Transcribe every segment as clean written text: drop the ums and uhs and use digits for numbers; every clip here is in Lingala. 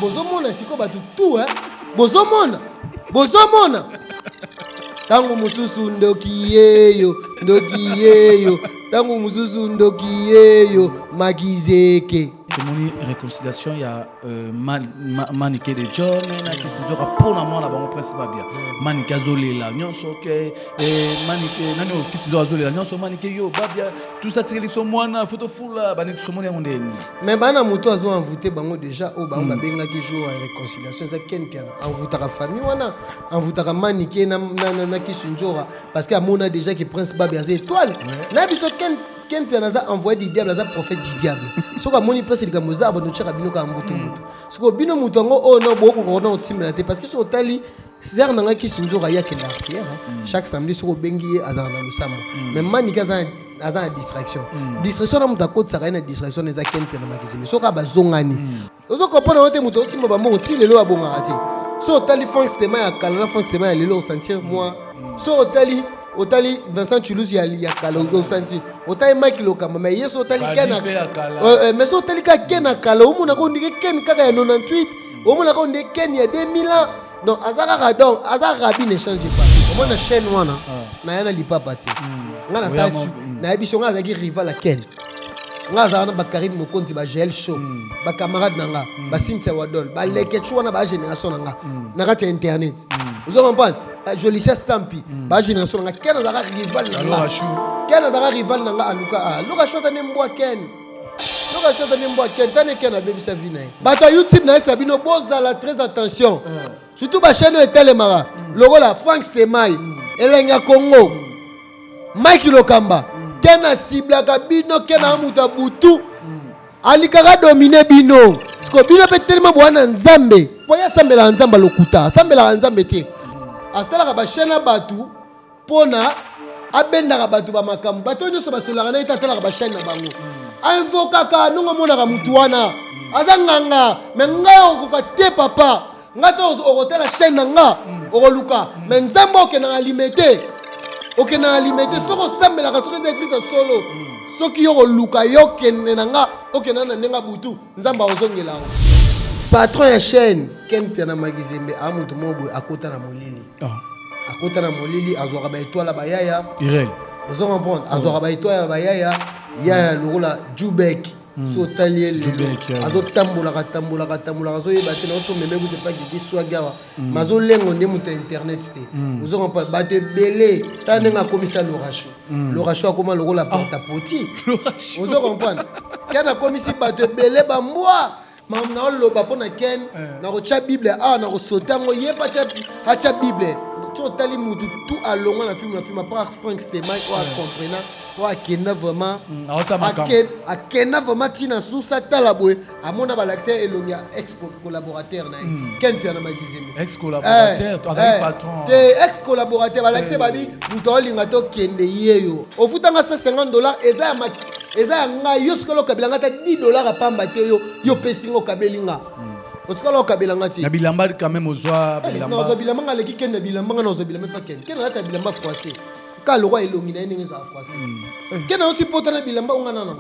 bozomona siko batu tout hein bozomona tangu mususu ndoki yeyo tangu mususu ndoki yeyo magizeke tomoni réconciliation ya manike de John na kisizora pona mona bango principal bien manike azolela nyonso ke manike nani kisizora azolela nyonso manike yo babia tout ça tireli so mwana photo fula bani tusomoni yango ndeni mais bana muto azo envoûter bango déjà o bango babenga ki jour ya réconciliation ça ken piana envoûtaka famille wana envoûtaka manike na kisinjora parce que amona déjà que prince babia c'est étoile na biso ken piana za envoyé du diable za prophète du diable soka moni place de gamoza ba no tchaka bino ka mboto muto soko bino muto ngo o no boko ko na otimela te parce que so tali zer nanga kisinjora ya kenda prière chaque samedi soko bengi azana lusamba mais manike za distraction na muta ko tsaka na distraction na za ken piana makizimi soka bazongani ozo comprendre wote muto osimba ba moko ti lelo abonga te so tali Frank Stema ya kala na Frank Stema ya lelo sentir moi so otali Vincent Toulouse ya kala o sentir otali Mike Lokamba mais yeso otali Kena mais so otali ka Kena kala o mona ko ndike Ken kaka ya 98 o mona ko ndike Ken ya 2000 ans donc azaka bi ne change pas o mona chaîne wana na yana lipapa ti ngana sa na ebiso ngaza ki rival a Ken ngaza na Bakarim Mokonzi ba gel show ba camarade nanga ba Cynthia Wadol ba leke chwana ba génération nanga na kati internet vous comprenez Jolicia Sampi ba génération nanga Ken azaka rival nanga Ken azaka rival nanga aluka luka shota ne mbwa Ken luka shota ne mbwa Ken tane Ken a baby sa vie na bata YouTube na sa bino bozala très attention surtout ba chaîne etelemara lokola Frank Stemai elenga Congo Mike Lokamba Kena siblaka bino kena muta butu alikaka dominer bino sko bino pe tellement bwana nzambe boya sambela nzamba lokuta sambela nzambe te asala ba chaîne batu pona abendaka batu ba makambu bato nyonso basolaka na itatala ba chaîne bango invoka nonga mona ka mutu wana azanganga menga okoka te papa ngata okotela chaîne nga okoluka mais nzambe okena limité okena alimete soko sambela ka soko église solo soki yo luka yo kenenanga okena na nenga butu nzamba ozongela patron ya chaîne Ken Piana Magizembe amuntu mobo akota na molili azwaka ba étoile ba yaya Irel ozo comprendre azwaka ba étoile ba yaya ya lokola Jubek so taliel azo tambola so yeba te na ocho meme ku te pa ki swagawa mazo lengo nde muta internet te ozo comprendre ba te belé tanenga komisa Loracho akoma lokola porta poti ozo comprendre kana komisi ba te belé ba mbwa mam na loba pona Ken na ko cha bible na ko sotango yeba cha bible to tali mutu tout alonga na film par Frank Stemai o comprendre o akena vraiment akena vraiment tina susa talabwe amona balaxé elongia ex collaborateur na Ken Piana Magizembe ex collaborateur to avec patron ex collaborateur balaxé babi mutu olinga to kende yeyo ofutanga $150 eza nga yo skolo kabilanga ta $10 apamba te yo pesingo kabelinga oskolo kabelanga ti na bilamba quand même ozwa bilamba no bilamba ngaleki Ken na bilamba nga no bilamba pa Ken na bilamba français ka le roi elongi na ndenge za français Ken na oti pota na bilamba ngana na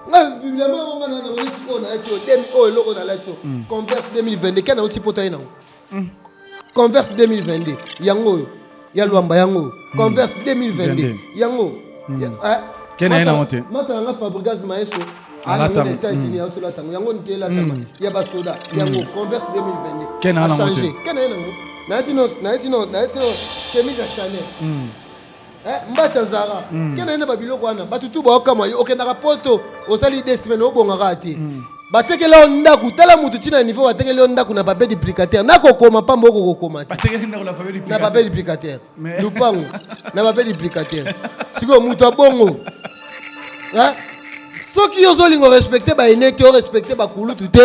nga bilamba ngana na oti ona eti demi eloko na lato Converse 2022 Ken na oti pota ina Converse 2022 yango ya luamba yango Converse 2022 yango Ken na monte masala nga Fabregas Maeso alata États-Unis autola tango yango ndela tama ya basoda yango Converse 2022 Ken na monte Ken na yango na etino chemise à Chanel mbata Zara Ken na babiloko wana batutu ba okama okenda poto osali des semaines obongaka te batekela ndaku tala mutu tina niveau batekela ndaku na papier duplicateur nako koma pamba okokoma batekela ndaku na papier duplicateur lupango na papier duplicateur siko mutu abongo soki yo zolingo respecter ba ene to respecter ba kulu tout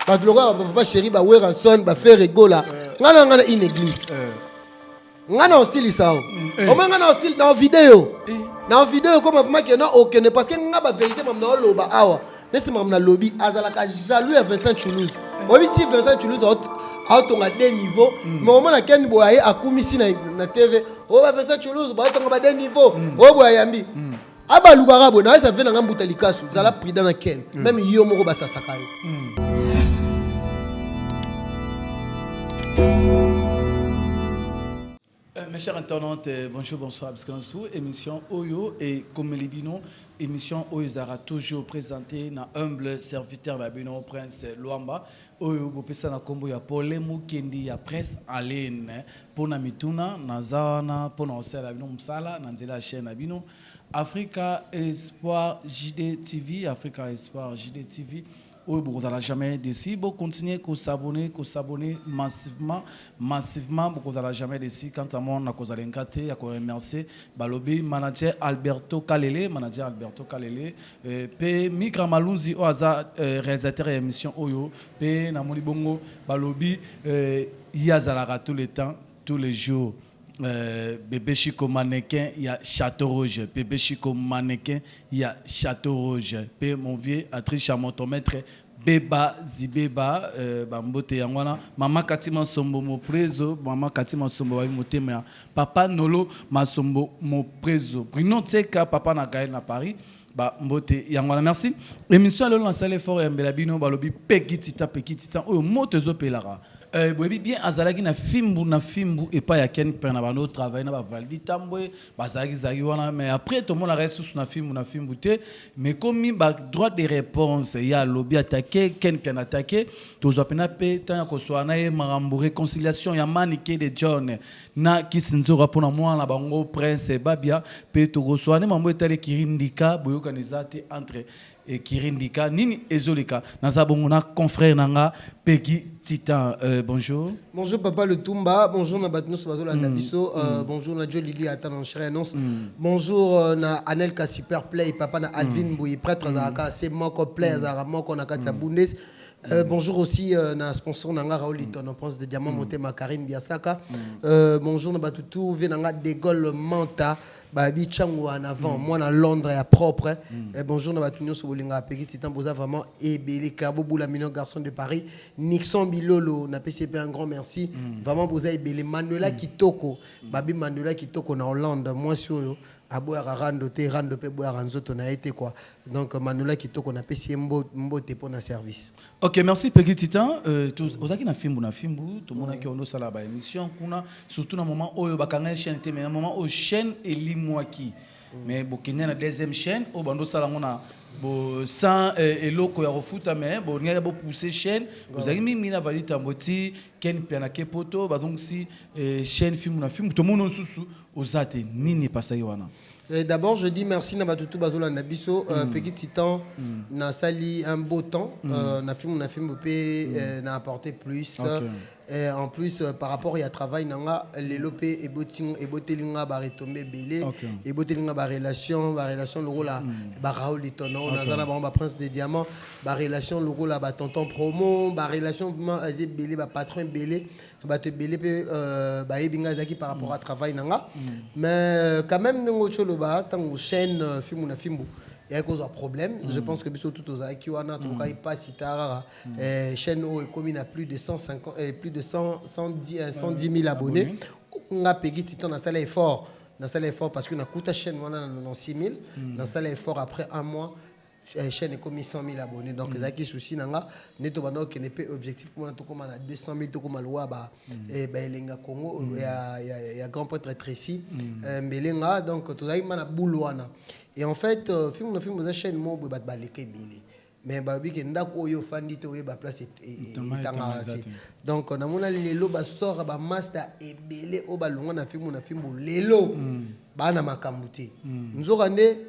ba loka papa chéri ba weranson ba faire rigola ngana une église ngana osili sao o ngana osili na vidéo comme mama ke na okene parce que ngaba vérité mam na loba awa neti mam na lobby azalaka jaloux ya Vincent Toulouse obiti Vincent Toulouse autonga des niveaux mais au moins Ken boye akumisi na TV o ba Vincent Toulouse ba autonga ba des niveaux o boye yambi aba lugara bona ça fait na ngambuta likasu zala prida na Ken même yo moko basasaka yo chers internautes, bonjour, bonsoir. Émission Oyo et comme les binons, émission Oyo Zara toujours présentée dans humble serviteur de Bino Prince Luamba. Oyo bopesa na kombo ya Pole Mukendi ya presse en ligne pour na mituna na zawana pour na osela bino msala na nzela chaîne na bino Africa Espoir JD TV, Africa Espoir JD TV. Oui, vous n'allez jamais décider. Vous continuez à s'abonner massivement. Vous n'allez jamais décider. Quand on a causé l'enquête, à remercier Balobi, manager Alberto Kalele, P. Migra Malunzi, réalisateur de l'émission Oyo, P. Namoni Bongo, Balobi, Yazalaga tout le temps, tous les jours. Bébé Chico mannequin, il y a Château Rouge. Bébé Chico mannequin, il y a Château Rouge. P mon vieux, Atrice Chamontomètre, Beba Zibeba, Bambote Yangwana, Maman Katima Sombo mo preso, Maman Katima Sombo wa motema, Papa Nolo Masombo mo preso. Bruno Tseka, Papa Nagaël na Paris. Mbote Yangwana, merci. Émission le lancer fort et Mbelabino, Balobi, Pekitita, oh, Motezo Pelara. Bien azalaki na fimbu et pas ya ken pena bano travail na ba valdi tambwe bazaki zaki wana mais après tout le monde reste sous na fimbu te mais comme ba droit de réponse ya lobby attaqué ken pena attaqué tous opena pe tant ko so na e marambu réconciliation ya manike de John na kisinzo rapona moi na bango prince babia pe to ko so na mambo etale kirindika boyokanizate entre et Kirindika nini ezolika nazabongona confrère nanga Peggy Titan. Bonjour. Bonjour papa le Tumba, bonjour na Batnos Bazola Nabiso, bonjour na Joe Lili Atan Chérie annonce. Bonjour na Anel Super Play, papa na Alvin Bouy prêtre Zaka, c'est moko play Zara moko na Katia Bundes. Bonjour aussi na sponsor nanga Raoliton, on pense de diamant monté ma Karim Biasaka. Bonjour na Batutu, venanga de Gaulle Manta. Babi Chango en avant, moi dans Londres à propre. Bonjour na Batunyo Sobolinga Peggy Titan Boza vraiment et Bélé Cabo Boula Mino garçon de Paris, Nixon Bilolo na PCP un grand merci. Vraiment Boza et Bélé Manuela Kitoko, Babi Manuela Kitoko na Hollande, moi sur Aboya Rando te Rando pe Boya Ranzoto na été quoi. Donc Manuela Kitoko na PCP mbote pour na service. OK, merci Peggy Titan. Tous ozaki na fimbu tout le monde qui ono sala ba émission kuna surtout na moment oyo bakanga chaîne te mais na moment au chaîne et moi qui mais bokenya na deuxième chaîne au bando sala ngona bo sans eloko ya refuta mais bo nya bo pousser chaîne vous avez mis na valita mboti ken piana ke poto ba donc si chaîne film to mono susu ozate nini pasa wana. D'abord, je dis merci na Batutu Bazola Nabiso, Peggy Titan na sali un beau temps, na film n'a apporté plus. Et en plus par rapport à travail nanga les lopé et botelinga ba retomber belé et botelinga ba relation le rôle là ba Raoul Litono nazana ba prince des diamants ba relation le rôle là ba tonton promo ba relation azé belé ba patron belé ba te belé ba ebinga zaki par rapport à travail nanga mais quand même ngo cholo ba tango chaîne film na filmbu. Il y a un problème. Je pense que tout aux Akiwana, pas si tard, chaîne commune a plus de 150, plus de 110 000 abonnés. On a payé Titan dans salle effort, parce qu'on a coûté chaîne on a 6 000. Dans salle effort après un mois. Chaîne est commis 100 000 abonnés donc les qui souci nanga neto bano qui n'est pas objectif pour tout comme 200 000 tout comme loi ba et lenga Congo il y a grand prêtre Tracy melenga donc tout ça il mana boulwana et en fait film de chaîne mo ba baleke bilé mais babi ke ndako yo fandi to ba place donc na mona lelo ba sort ba master et belé o ba longa na film lelo ba na makambuti nzokande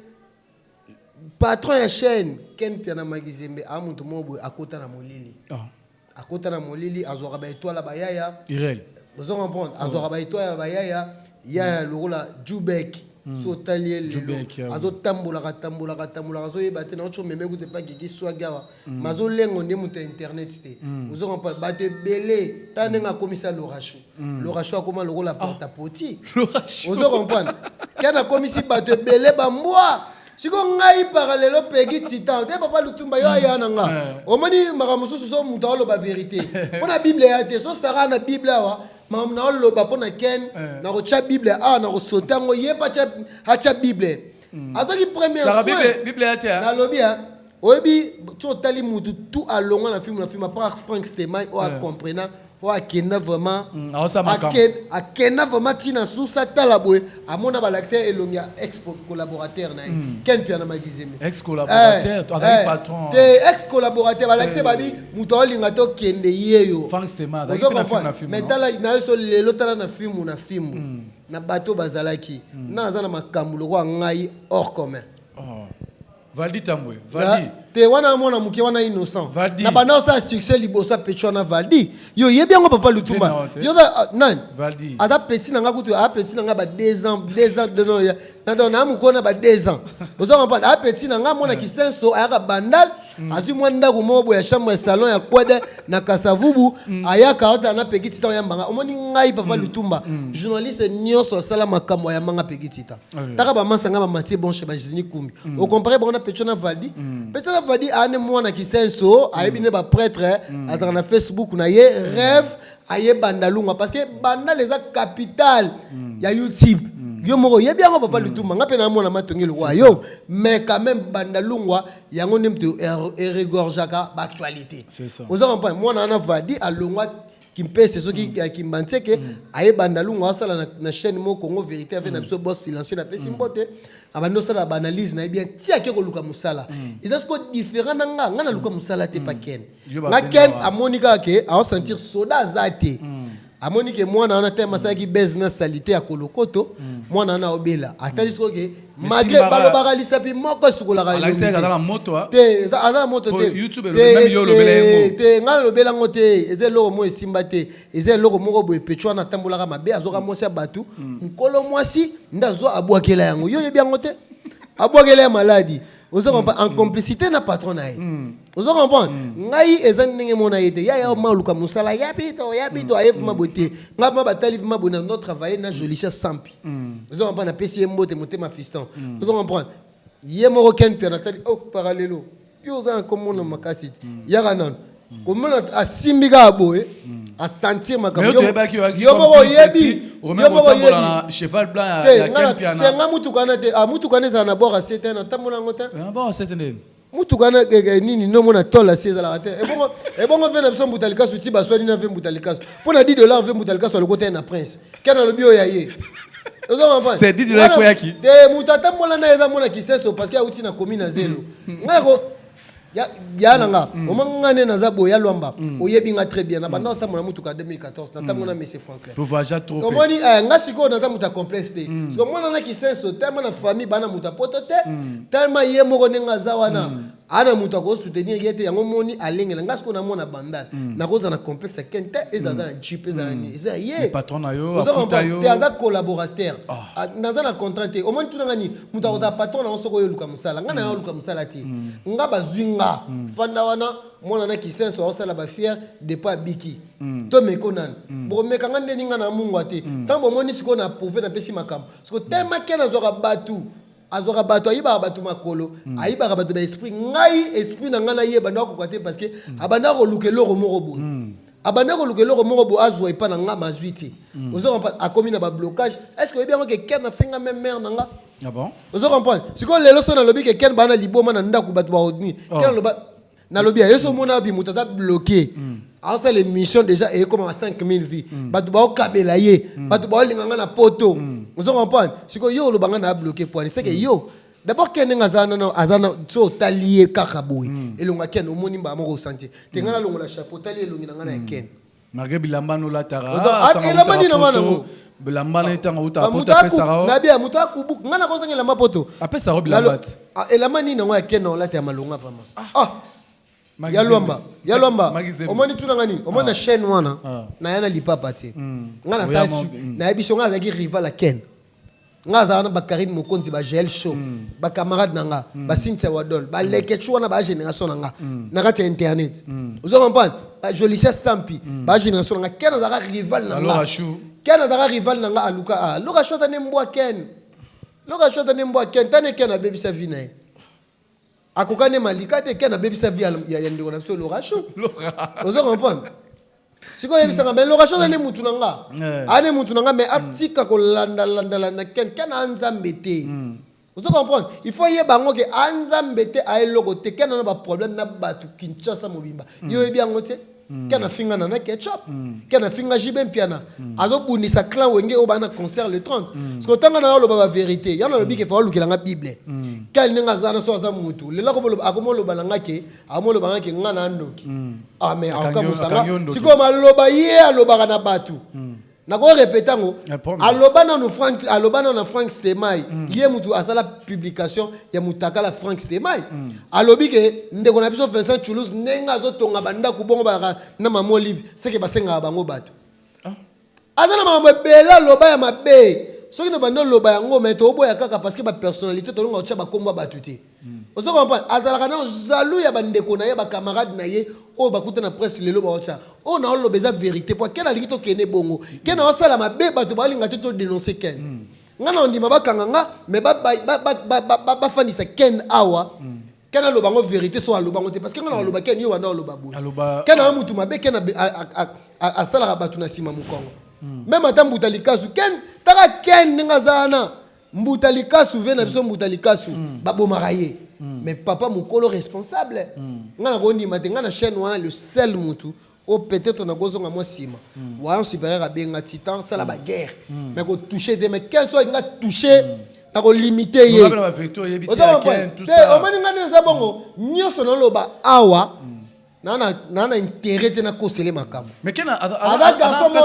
patron ya chaîne ken piana magizembe amuntu mobo akota na molili akota na molili azora ba étoile ba yaya irel vous en comprendre azora ba étoile ba yaya ya le rôle Jubek so talier le azo tambola azo yebate na ocho meme gute pa gigi swagawa mazo lengo ndi muto internet te vous en comprendre ba te belé tanenga komisa Loracho akoma le rôle la porte à poti vous en comprendre kana komisi ba te belé ba mwa si on a parallèle au Peggy Titan, tu papa le Tumba yo aya nanga. O mani makamusu so muta lo ba vérité. Pour la Bible ya te so sara na Bible wa, mam na lo ba pona ken na ko cha Bible na ko sotango ye pa cha Bible. Ataki première fois. Sara Bible ya te na lobia. Obi tu tali mutu tout alonga na film après Frank Stemai o a comprendre akenda vraiment Aosala makambo. akenda vraiment tina susa tala boye amona balaxé elongi ya ex collaborateur na ken piana magizemi ex collaborateur toi avec patron te ex collaborateur balaxé babi muto olinga to kende yeyo Frank Stema na film mais tala na so lelo tala na film na bato bazalaki na azana makambo loko ngai hors commun Valdi Tambwe Valdi te wana mona muke wana innocent Valdi. na bana sa succès libosa pecho na Valdi yo yebi yango papa Lutumba yo da nan Valdi ada petit nanga kutu a petit nanga ba 2 ans ya na don na mukona ba 2 ans ozo pa a petit nanga mona kisenso ayaka bandal azu mwanda ko mobo ya chambre salon ya kwede na kasavubu ayaka ota na pekiti ta yambanga omoni ngai papa Lutumba journaliste nyoso sala makambo ya manga pekiti ta taka ba masanga ba Mathieu Bonche ba Jizini Kumbi au comparer bona pecho na Valdi pecho na Valdi ane mwana kisenso ayebine ba prêtre ataka na Facebook na ye rêve aye bandalunga parce que banda les capital ya YouTube yo moko yebi yango papa Lutumba nga pe na mwana matongelo wa yo mais quand même bandalungwa yango nemto regorjaka ba actualité ozo comprendre mwana na Valdi alongwa kimpese soki kimbanseke aye bandalunga asala na chaîne mo Congo vérité avec na biso boss silencieux na pesi mbote abando sala ba analyse na bien ti akeko luka musala isasko différent nga na luka musala te pa ken na ken amonika ke a sentir soda zate amonike mwana ana tema saki business salité ya kolokoto mwana ana obela atali soke malgré balobaka lisapi moko sukola ka Alexis la moto te aza moto te YouTube même yo lobela te ngala lobela ngote eze loko mo esimba te eze loko moko boye pecho na tambolaka mabe azoka mosi batu nkolo mwasi ndazo abwakela yango yo yebi yango te abwakela ya maladi ozo comprendre en complicité na patron na ye ozo comprendre ngai eza ndenge mona yete ya maluka musala ya bito ayef mabote ngaba batali mabona no travailler na Jolicia Sampi ozo comprendre na pesi mbote motema fiston ozo comprendre ye moko ken pia natali parallelo yo za comme na makasi ya kanan comme asimbika boye a sentir makambo yo moko yebi cheval blanc ya ken pia na nga mutukana te mutukana za na bora 7 ans tamona ngota bora 7 ans mutukana nini no mona tola seza la te ebongo vena biso mbutalika suti baswani na ve mbutalika pona $10 ve mbutalika so le côté na prince kana lo bio ya ye c'est $10 ko yaki de mutata mola na eza mona kiseso parce que auti na commune zelo ngala ko ya nanga omangane na zabo ya lwamba oyebi nga très bien na banda tamona mutuka 2014 na tamona monsieur Franklin pour voyager trop omoni nga siko na tamuta complexe te parce que mona na kisenso tellement na famille bana muta poto te tellement ye moko nenga zawana ana muta ko soutenir yete yango moni alengela nga siko na mona bandal na koza na complexe kente ezaza na jeep ezala ni eza ye patron na yo afuta yo te aza collaborateur naza na contrat te omoni tunanga ni muta ko patron na soko yo luka musala nga na yo luka musala te nga bazwinga fanda wana mona na kisenso osala ba fier de pas biki to mekonan bo mekanga ndeni nga na mungwa te tambo moni siko na prouver na pesi makambo siko tellement kena zoka batu azoka batu ayiba batu makolo ayiba batu ba esprit ngai esprit na nga na yeba ndako kwate parce que abanda ko lukelo ko moko bo abanda ko lukelo ko moko bo azwa ipa na nga mazwiti ozo akomi na ba blocage est-ce que bien que ken na finga même mère na nga ah bon ozo comprendre siko lelo so na lobi ke ken bana liboma na ndako batu ba odni ken loba na lobi yeso mona bi mutata bloqué alors ça l'émission déjà est comme à 5000 vies batu ba okabela ye batu ba olinganga na poto ozo comprendre siko yo lo banga na bloqué point c'est que yo d'abord ken ngazana azana so talier kakaboui elonga ken omoni ba moko santé tengana longola chapeau talier longi na ngana ken marge bilamba no la tara elamba ni na ngana ngo bilamba na tanga uta poto pesa rao na bia muta kubu ngana ko sangela mapoto apesa ro bilamba elamba ni na ngo ken na la ta malonga vraiment ya lwamba omoni tuna ngani omoni na chaîne wana na yana lipapa te ngana sa na ebiso ngaza ki rival a ken ngaza na Bakarine Mokonzi ba gel show ba camarade nanga ba Cynthia Wadol ba lekechu wana ba génération nanga na kati internet ozo comprendre ba Jolicia Sampi ba génération nanga ken za rival nanga ken za rival nanga aluka loka shota ne mbwa ken tane ken na baby sa vina akokane malika te ken na baby sa vie ya ndeko na biso Laura Chou ozo comprendre siko yebisanga mais Laura Chou ne mutu nanga ane mutu nanga mais atika ko landa ken anzambe te ozo comprendre il faut yeba ngo ke anzambe te a eloko te ken na ba problème na batu Kinshasa mobimba yo yebi yango te Kana finga na ketchup. Kana finga jibem piana. Azo bunisa clan wenge o bana concert le 30. Parce que tanga na lo ba vérité. Ya lo bi ke fa lu kelanga Bible. Kal ninga zana so za mutu. Le la ko lo akomo lo balanga ke, akomo lo balanga ke ngana ndoki. Ah mais akamusanga. Siko maloba ye aloba na batu. Nako répéter ngo alobana na Frank Stemai ye mutu asala publication ya mutaka la Frank Stemai alobi ke ndeko na biso Vincent Toulouse nenga zo tonga banda ku bongo ba na mamo live seke basenga bango bato azana mamo bela loba ya mabe soki na banda loba yango mais to boya kaka parce que ba personnalité to longa ocha ba komba batuté ozo comprendre azala kana jaloux ya bandeko na ye ba camarade na ye o bakuta na presse lelo ba ocha o na lo beza vérité pour quel alingi to kene bongo kena osala mabe bato balinga to dénoncer ken ngana ndima bakanga nga mais ba fanisa ken awa kena lo bango vérité so alo bango te parce que ngana lo ba ken yo wana lo babu kena mutu mabe kena asala bato na sima mukongo même ata mbutalikasu ken taka ken ninga zana mbutalikasu vena biso mbutalikasu babomaka ye mais papa mukolo responsable ngana ko ndima te ngana chaîne wana le seul mutu ou peut-être na gozonga moi sima wa un supérieur a benga titan ça la guerre mais ko toucher des mais quel soit nga toucher ta ko limiter ye tout ça o mani ngana za bongo nyoso na loba awa nana intérêt na kosele makamo mais kena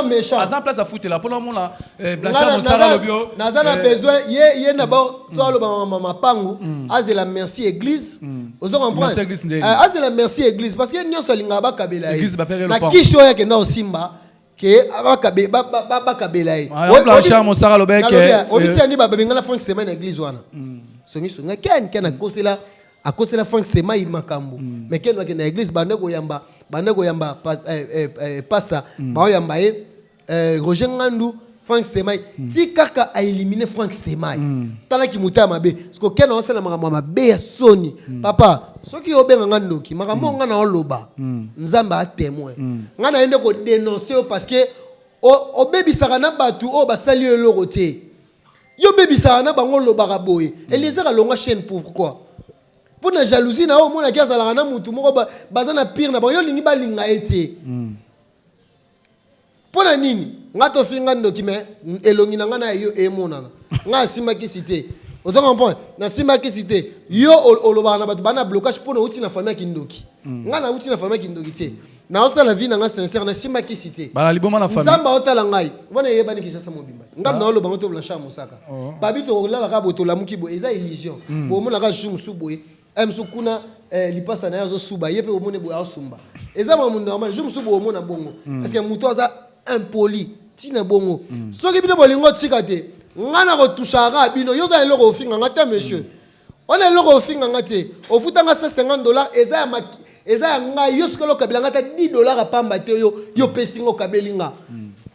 méchant à place à foutre là pour mon là Blanchard Mosala lobio nazana besoin ye d'abord to loba mama pangu azela merci église ozo comprendre azela merci église parce que nyoso linga ba kabela na kisho yake na osimba ke ba kabela ye Blanchard Mosala lobeke obitiani ba bengana Frank Stemai église wana songi songa ken kosela à côté de la Frank Stemai makambo mais quand on est dans l'église bandeko yamba pasteur ba yamba Roger Ngandou Frank Stemai ti kaka a éliminé Frank Stemai tala ki muta mabe parce que quand on sala mabe ya soni papa soki obenga ngandoki makambo ngana oloba nzamba a témoin ngana ende ko dénoncer parce que obebisaka na batu o basali eloko te yo bebisaka na bango lobaka boye elizaka longa chaîne pourquoi pour la jalousie na o mona kiasa la na mutu moko bazana pire na boyo lingi balinga ete pour na nini ngato finga ndoki me elongi na ngana yo emonana nga sima ki cité autant comprendre na sima ki cité yo oloba na batu bana blocage pour na uti na famille kindoki nga na uti na famille kindoki te na osa la vie na nga sincère na sima ki cité bala liboma na famille nzamba otala ngai bona yebani ki sasa mobimba ngam na oloba ngoto Blanchard Mosaka babito la ka boto la mukibo eza illusion bo mona ka jum suboye Msukuna lipasa na yazo suba yepe omone bo asumba eza mamu normal je msubo omona bongo parce que muto aza impoli tina bongo soki bino bolingo tika te ngana ko tushaka bino yo za eloko ofinga ngata monsieur on eloko ofinga ngate ofutanga $150 eza ya ngai yo sikolo kabila ngata $10 apamba te yo pesingo kabelinga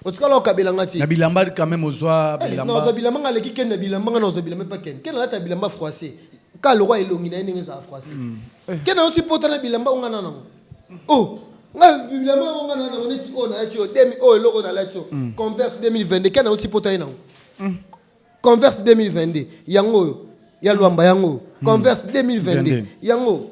osikolo kabila ngati na bilamba quand même ozwa bilamba no bilamba ngaleki ken na bilamba ngana ozo bilamba pa ken la ta bilamba froissé ka le roi elongi na ndenge za froissé ken na otipota na bilamba ongana nango oh nga bilamba ongana nango neti o na etio demi o eloko na letio Converse 2022 ken na otipota ina Converse 2022 yango ya luamba yango Converse 2022 yango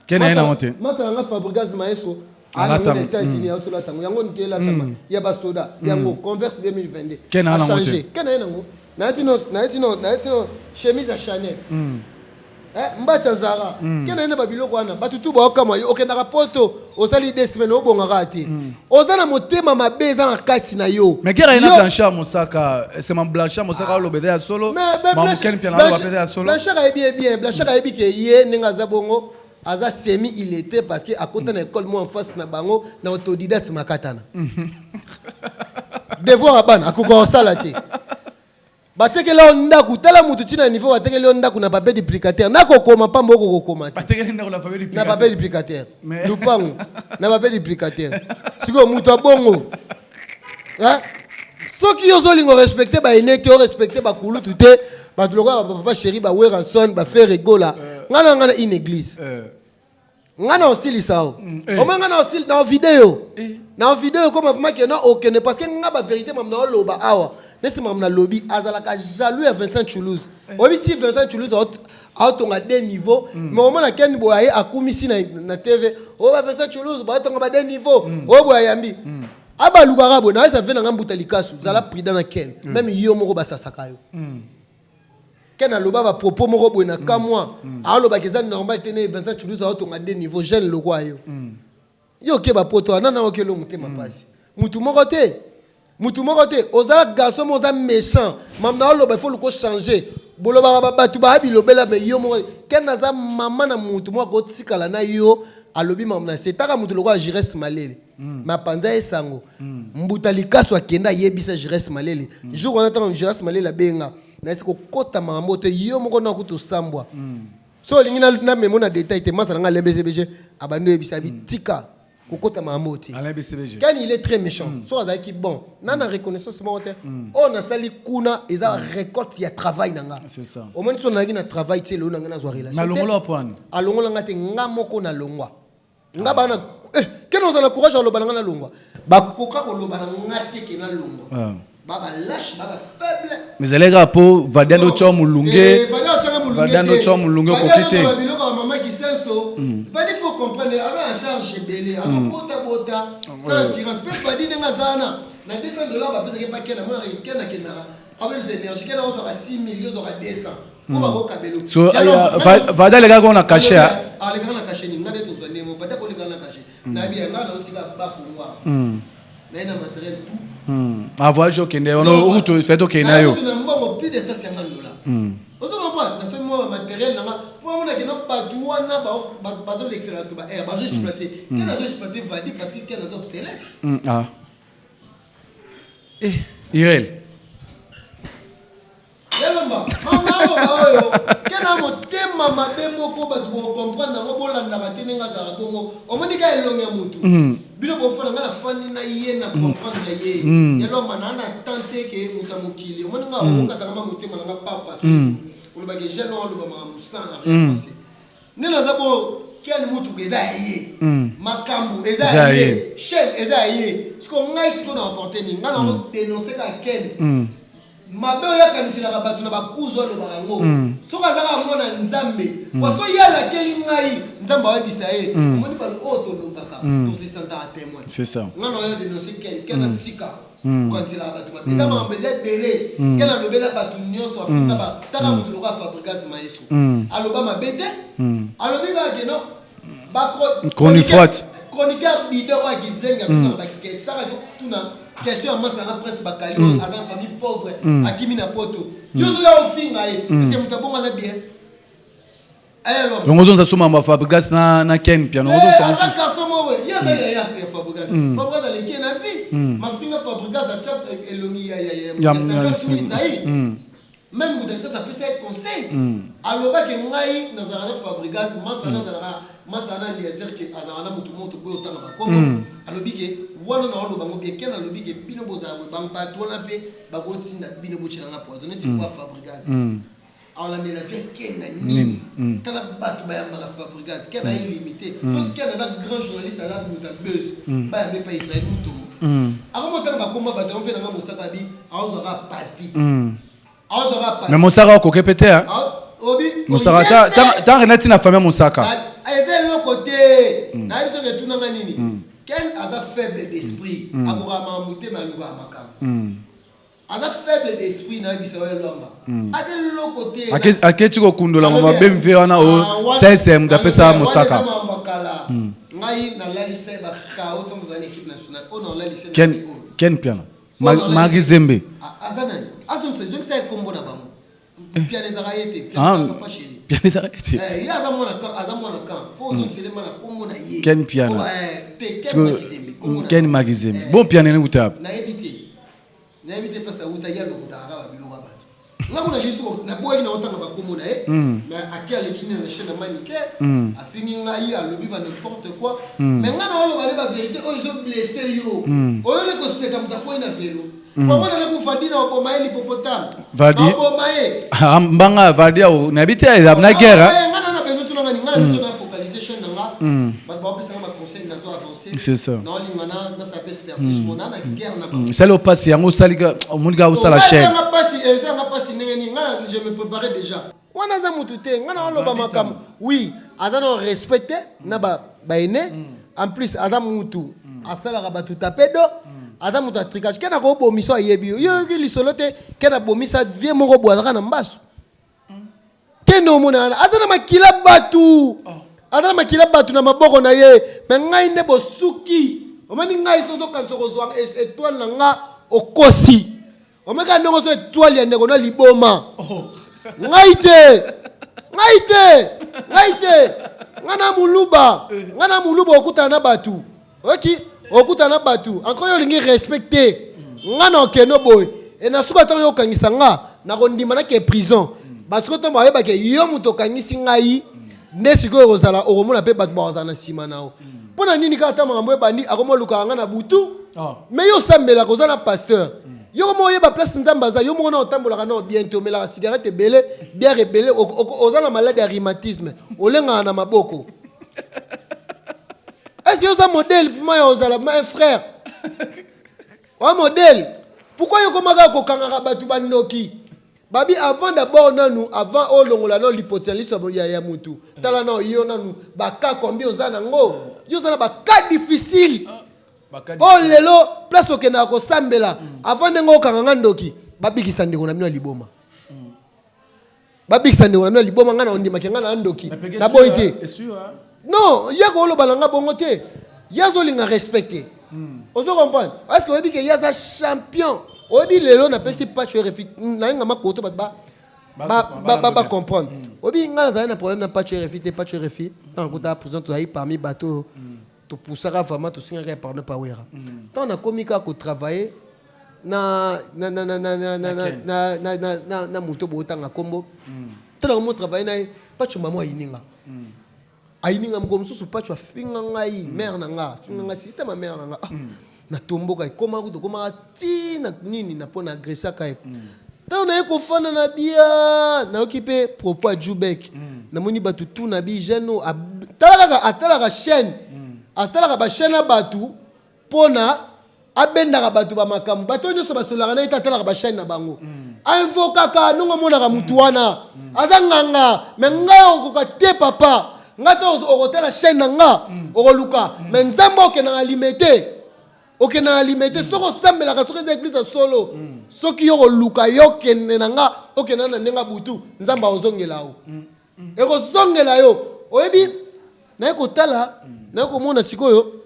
ken na monte masala nga Fabregas Maestro ala États-Unis ya otula tango yango nkela tama ya basoda yango Converse 2022 ken na monte ken na nango na etino chemise à Chanel mbata Zara ken na babiloko wana batutu ba okama okenda rapoto osali des semaines obongaka te ozana motema mabeza na kati na yo mais kera ina Blanchard Mosaka c'est mon Blanchard Mosaka lo bede ya solo ma ken piano lo bede ya solo Blanchard est bien Blanchard est bien ye ninga zabongo aza semi il était parce que à côté de l'école moi en face na bango na autodidacte makatana devoir abana akoko sala te batekela ndaku tala mutu tina niveau batekela ndaku na papier duplicateur nako koma pamba oko koma batekela ndaku na papier duplicateur lupango na papier duplicateur siko mutu abongo hein soki yo zolingo respecter ba eneke o respecter ba kulutu te ba tuloka papa chéri ba weranson ba faire rigola ngana une église ngana osili sao o ngana osili na vidéo comme vraiment que non aucun parce que nga ba vérité mam na loba awa neti mam na lobby azalaka jaloux à Vincent Toulouse Objectif Vincent Toulouse a des niveaux mais au moins ken boye akumisi na TV o va Vincent Toulouse ba tonga des niveaux o boya yambi aba lugara bo na ça fait na ngambuta likasu zala prida na ken même yo moko ba sasaka yo ken aloba ba propos moko bo na kamwa aloba keza normal tene Vincent Toulouse a tonga des niveaux jeune le roi yo ke ba poto nana o ke lo mutema pasi mutu moko te ozala garçon oza méchant mamna aloba il faut le changer boloba batu ba bilobela me yo mo ken naza mama na mutu mo ko tsikala na yo alobi mamna c'est taka mutu loko Jires Malele ma panza esango mbuta likaso akenda yebisa Jires Malele jour on attend Jires Malele benga na siko kota mambo te yo mo ko na kutu sambwa so lingina na memo na détail te masala nga lebesebege abando yebisa bitika kokota mamoti quand il est très méchant so azaki bon nana reconnaissance monte on a sali kuna eza récolte ya travail nanga c'est ça au moins so nagi na travail te lo nanga na zo relation na longola point alongola ngate nga moko na longwa nga bana keno za na courage lo bana na longwa ba koka ko lo bana ngate ke na longwa baba lâche baba faible mais elle est pour vadano chomulunge vadano chomulunge ko kité maman qui senso il faut comprendre ala en charge belé ala bota sans assurance peut pas dire ngazana na $200 ba pesa pas kena mona kena avec les énergies kena ozo 6 millions ozo 200 ko ba ko kabelo so vada les gars on a caché les gars on a caché ni ngade to zone mo vada ko les gars on a caché na bien na aussi ba pour moi na ina matériel tout voyage au Kenya, on a fait au Kenya. On a plus de $500. On a pas de matériel. On a pas de douane, pas de l'excellent. On a exploité. Quel a exploité Vadi parce qu'il y a des obsolètes. Ah. Irel. Yalamba. Maman, quel a monté maman moko ba tu comprendre ngo bolanda batene ngazala kongo. Omonika elonga mutu. Bilo bo fana ngala fani na ye na comprendre ye. Yalo manana tante ke mutamukili. Omoninga okata kama mutema nga papa. Oloba ke jeno oloba ma musana rien passé. Nela zabo ken mutu keza ye. Makambu eza ye. Chef eza ye. Siko ngai siko na apporter ni ngana ngo dénoncer ka ken. Mabe ya kanisila ka batu na bakuzo lo bango soka zaka mona nzambe waso yala ke ngai nzambe wa bisaye moni ba oto lo baka to se senta à témoin c'est ça ngano ya dénoncer ken tika quand il a batu ba nzambe mbeze belé ken a lobela batu nyonso afika ba taka mutu lo ka Fabregas Maeso aloba mabete alobi ka ke no ba chroniqueur bidon wa kizenga ba kestara tuna question moi ça na presse bakali à la famille pauvre à Kimina Poto yo zo ya ofinga c'est mutabonga za bien alors on a suma ma Fabregas na Ken piano on a ça kasomo we ya Fabregas Fabregas le Ken a vu ma finga Fabregas a chap elomi ya même vous ça peut être conseil alors ba ke ngai nazana Fabregas masana liazer ke azana mutu moto boyo tanga ba komo alobi ke wana na olo bango bien kena alobi ke bino boza bang pa tona pe ba go tinda bino bo chilanga poisonné ti kwa Fabregas ala de la kena ni tala batu ba yamba Fabregas kena illimité so kena da grand journaliste ala muta buzz ba ya pas Israël muto ako motanga ba komba ba don fe na mosaka bi aozora palpite mais Mosaka ko kepete hein Mosaka ta renati na famille Mosaka de l'autre côté na biso ke tunanga nini ken ada faible d'esprit akora mamuté maluka makam ada faible d'esprit na biso le lomba ate l'autre côté aketi ko kundola ngoma bemve wana o CSM dapesa Mosaka ngai na la lycée ba ka auto dans l'équipe nationale on a la lycée ken piano Magizembe azana azum se je sais combo na bango piano ezarayete piano papa chéri piano ezarayete il a zamona quand faut que c'est le mana combo na ye ken piano ken Magizembe bon piano ne utap na éviter parce que utaya lo kutara bilo batu ngakuna liso na boy na otanga ba combo na mais akia le kini na chaîne manike afini ngai alobi ba n'importe quoi mais ngana lo ba vérité oh ils ont blessé yo on ne ko se comme ta ko ina velo Comment on a fait au Bomae l'hippopotame? Vadi. Mbanga Vadi au n'habite à la guerre. C'est ça. Non, lingana na sa perspective mona na guerre na. Ça le passe yango saliga omunga usala chaîne. Ça n'a pas si nengeni ngana je me préparais déjà. Wana za mutu te ngana oloba makam. Oui, adano respecter na ba ene. En plus adam mutu asala ka batu tapedo. Adam mutu tricage kena ko bomiso ayebi. Yo ki lisolote kena bomisa vie moko boazaka na mbasu. Keno mona adana makila batu. Adana makila batu na maboko na ye. Mais ngai ne bosuki. Omani ngai sozo kanzoko zo étoile na nga okosi. Omeka ndongo so étoile ya ndeko na liboma. Ngai te. Ngana muluba okuta na batu. OK? Okuta na batu. Encore yo lingi respecter. Ngana okeno boy. Et na suka tango yo kangisa nga na kondima na ke prison. Batu ko tomba yeba ke yo muto kangisi ngai. Nesiko rozala oromona pe batu ba na sima nao. Pona nini ka tama ngambo bandi akomo luka nga na butu? Mais yo sambela ko na pasteur. Yo mo yeba place nzamba za yo mo na otambola kana bientôt mais la cigarette belé bien rebelle ozana maladie de rhumatisme olenga na maboko. Est-ce que ça modèle fuma ozala ma frère? Un modèle. Pourquoi yo komaka ko kangaka batu bandoki? Babi avant d'abord nanu avant olongola no l'hypothèse ya mutu. Tala na yo nanu ba ka combien ozana ngo? Yo zana ba cas difficile. Oh lelo place okena ko sambela avant ngo kanganga ndoki babikisa ndeko na bino liboma. Babikisa ndeko na bino liboma ngana ondima kenga na ndoki. Na boyite. Non, ya ko lo balanga bongo te. Ya zo linga respecter. Ozo comprendre? Est-ce que obi ke ya za champion? Obi lelo na pesi patch refi na nga makoto ba comprendre. Obi ngana za na problème na patch refi. Tant que ta présente aí parmi bateau to poussera vraiment to singa pardon pa wera. Tant na komika ko travailler na muto botanga kombo. Tant mo travailler na patch mamo ayininga. Ayininga mko msusu patch wa finga ngai mère na nga, finga nga système a mère na nga. Na tomboka koma kuto koma ti na nini na pona agresser kai. Tant na ko fana na bia na occupé propos à Jubek. Na moni batu tout na bi jeune atala chaîne. Atala ba chaîne batu pona abenda batu ba makamu. Batu nyoso basolaka na itala ba chaîne na bango. Invoka ka nonga mona ka mutu wana. Azanganga menga ko ka te papa. Ngata okotela chaîne na nga okoluka. Mais nzambo ke na limité. Ok na limité soko sambela ka soko église solo. Soki yo luka yo kenne na nga ok na nenga butu nzamba ozongela o. Eko zongela yo. Oyebi na ko tala na ko mona sikoyo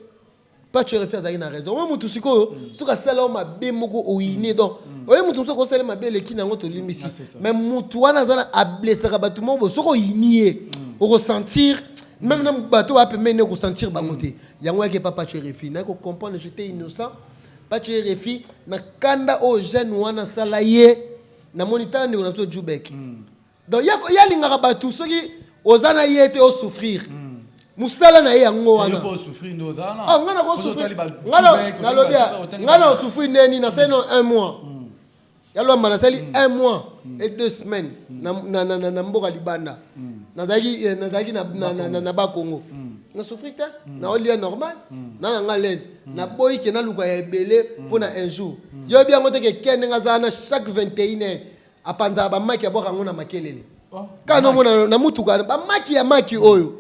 pas tu refaire d'ailleurs na raison. Moi mutu sikoyo soka sala o mabe moko oine donc. Oye mutu soko sala mabe le kina ngoto limisi. Mais mutu wana zana a blesser batu mo soko inie. Au ressentir même dans bateau a permis ressentir bangote yango yake papa cherefi na ko comprendre j'étais innocent pas cherefi na kanda o jeune wana salaye na moniteur ni on a Jubek donc ya linga batou soki ozana yete o souffrir musala na yango wana ko souffrir no dana ngana ko souffrir ngana lobia ngana souffrir neni na seno 1 mois yalo manasali 1 mois et 2 semaines na mboka libanda nazaki na ba Congo na souffrir te na olia normal na nga l'aise na boy ke na luka ya ebele pour un jour yo bien ngote ke kende ngazana chaque 21h apanza ba maki ya boka ngona makelele kana mona na mutuka ba maki oyo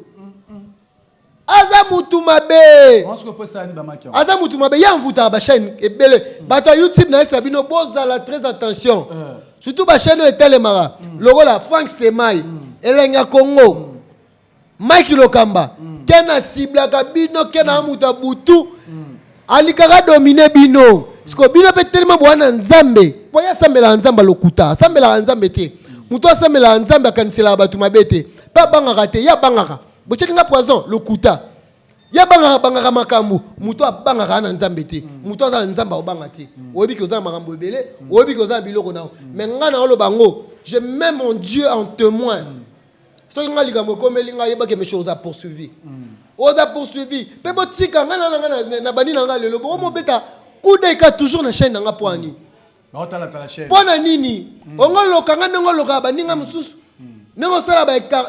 aza mutu mabe on se ko pesa ni ba maki aza mutu mabe ya mvuta ba chaîne ebele bato YouTube na sabino bozala très attention surtout ba chaîne etelemara logo la Frank Semai elenga Congo Mike Lokamba kena sibla kabino kena muta butu alikaka dominer bino siko bino pe tellement bwana nzambe boya sambela nzamba lokuta sambela nzambe te muto sambela nzambe akanisela batu mabete pa bangaka te ya bangaka bochelinga poison lokuta ya bangaka makambu muto abangaka na nzambe te muto za nzamba obanga te oyebi ko za makambo ebele oyebi ko za biloko nao mais ngana olo bango je mets mon Dieu en témoin. So nga likambo komelinga yeba ke mes choses a poursuivi. Oza poursuivi. Pe botika ngana na bani nga lelo bo mo beta kudeka toujours na chaîne nga poani. Ba otala tala chaîne. Pona nini? Ongolo kanga ngolo ka baninga mususu. N'est-ce pas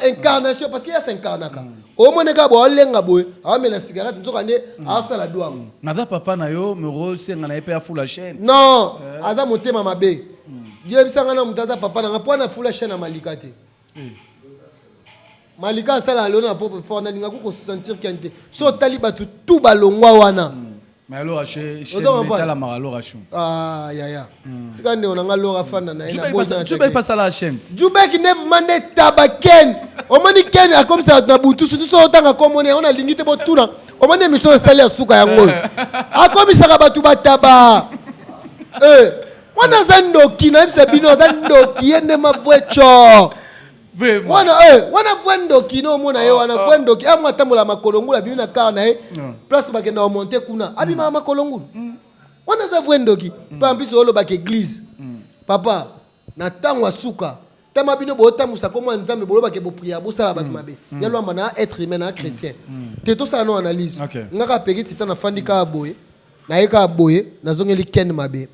incarnation parce qu'il y a 5 incarnaka. Au moins neka bo lenga boy, a mais la cigarette nous ane a ça la doigt. Nada papa na yo me rôle c'est ngana epé a full la chaîne. Non, aza motema mabe. Dieu bisanga na mutata papa na po na full la chaîne na malikate. Malika sala lona po fort na ninga ko sentir kente. So taliba tout balongwa wana. Mais alors chez la maralo rachou. Ah ya. C'est quand on a l'ora fana na ina boza. Tu peux pas ça la chaîne. Jubek never mande tabaken. O mani ken a comme ça na butu tout ça otanga comme on a lingité bo tuna. O mani mission sali asuka yango. A comme ça ba tu bataba. Wana zandoki na bisa bino zandoki ende mavwecho. Wana vwendoki no mona yo wana vwendoki amwa tamula makolongula bina ka na place bakenda monter kuna abima makolongula wana za vwendoki pa mbiso olo bak église papa na tango asuka tama bino bota musa komo nzambe bolo bak bo prière bo sala bat mabe ya lwamba na être humain na chrétien te to ça no analyse ngaka peki tita na fandika boye na yeka boye na zongeli ken mabe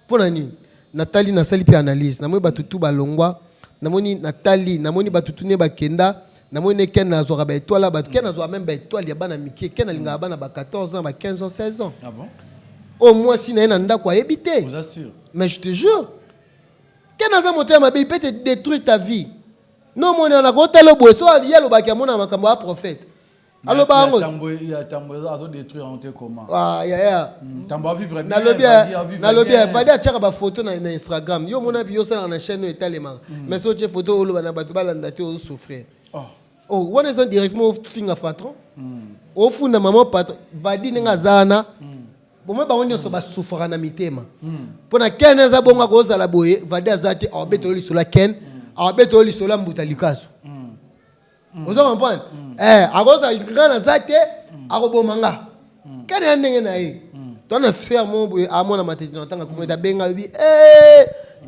pona ni Nathalie na sali pi analyse namoni batutu balongwa namoni Nathalie namoni batutu ne bakenda namoni ken na zora ba étoile ba ken na zora même ba étoile ya bana miki ken na linga bana ba 14 ans ba 15 ans 16 ans. Ah bon? Au moins si na enda kwa ebité. Vous assure. Mais je te jure ken na za moteur ma il peut te détruire ta vie. Non mon on a kota lo boso ya lo ba ki amona makambo a prophète. Allo bango. Il a tambour a détruire en te comment. Ah ya. Tambour vivre bien. Na lobia vadi a tchaka ba photo na Instagram. Yo mona bi yo sala na chaîne etalema. Mais so che photo olo bana batu balanda te o souffrir. Oh, on est directement au flinga patron. Au fond de maman patron vadi nga zana. Bon moi ba on so ba souffra na mitema. Pona ken za bonga ko zala boye vadi azati a beto li sola ken, a beto li sola mbuta likaso. Vous comprenez? À cause de la zate, à Robomanga. Quel est le nom? Ton affaire, mon à mon amateur, en tant que communauté bengali,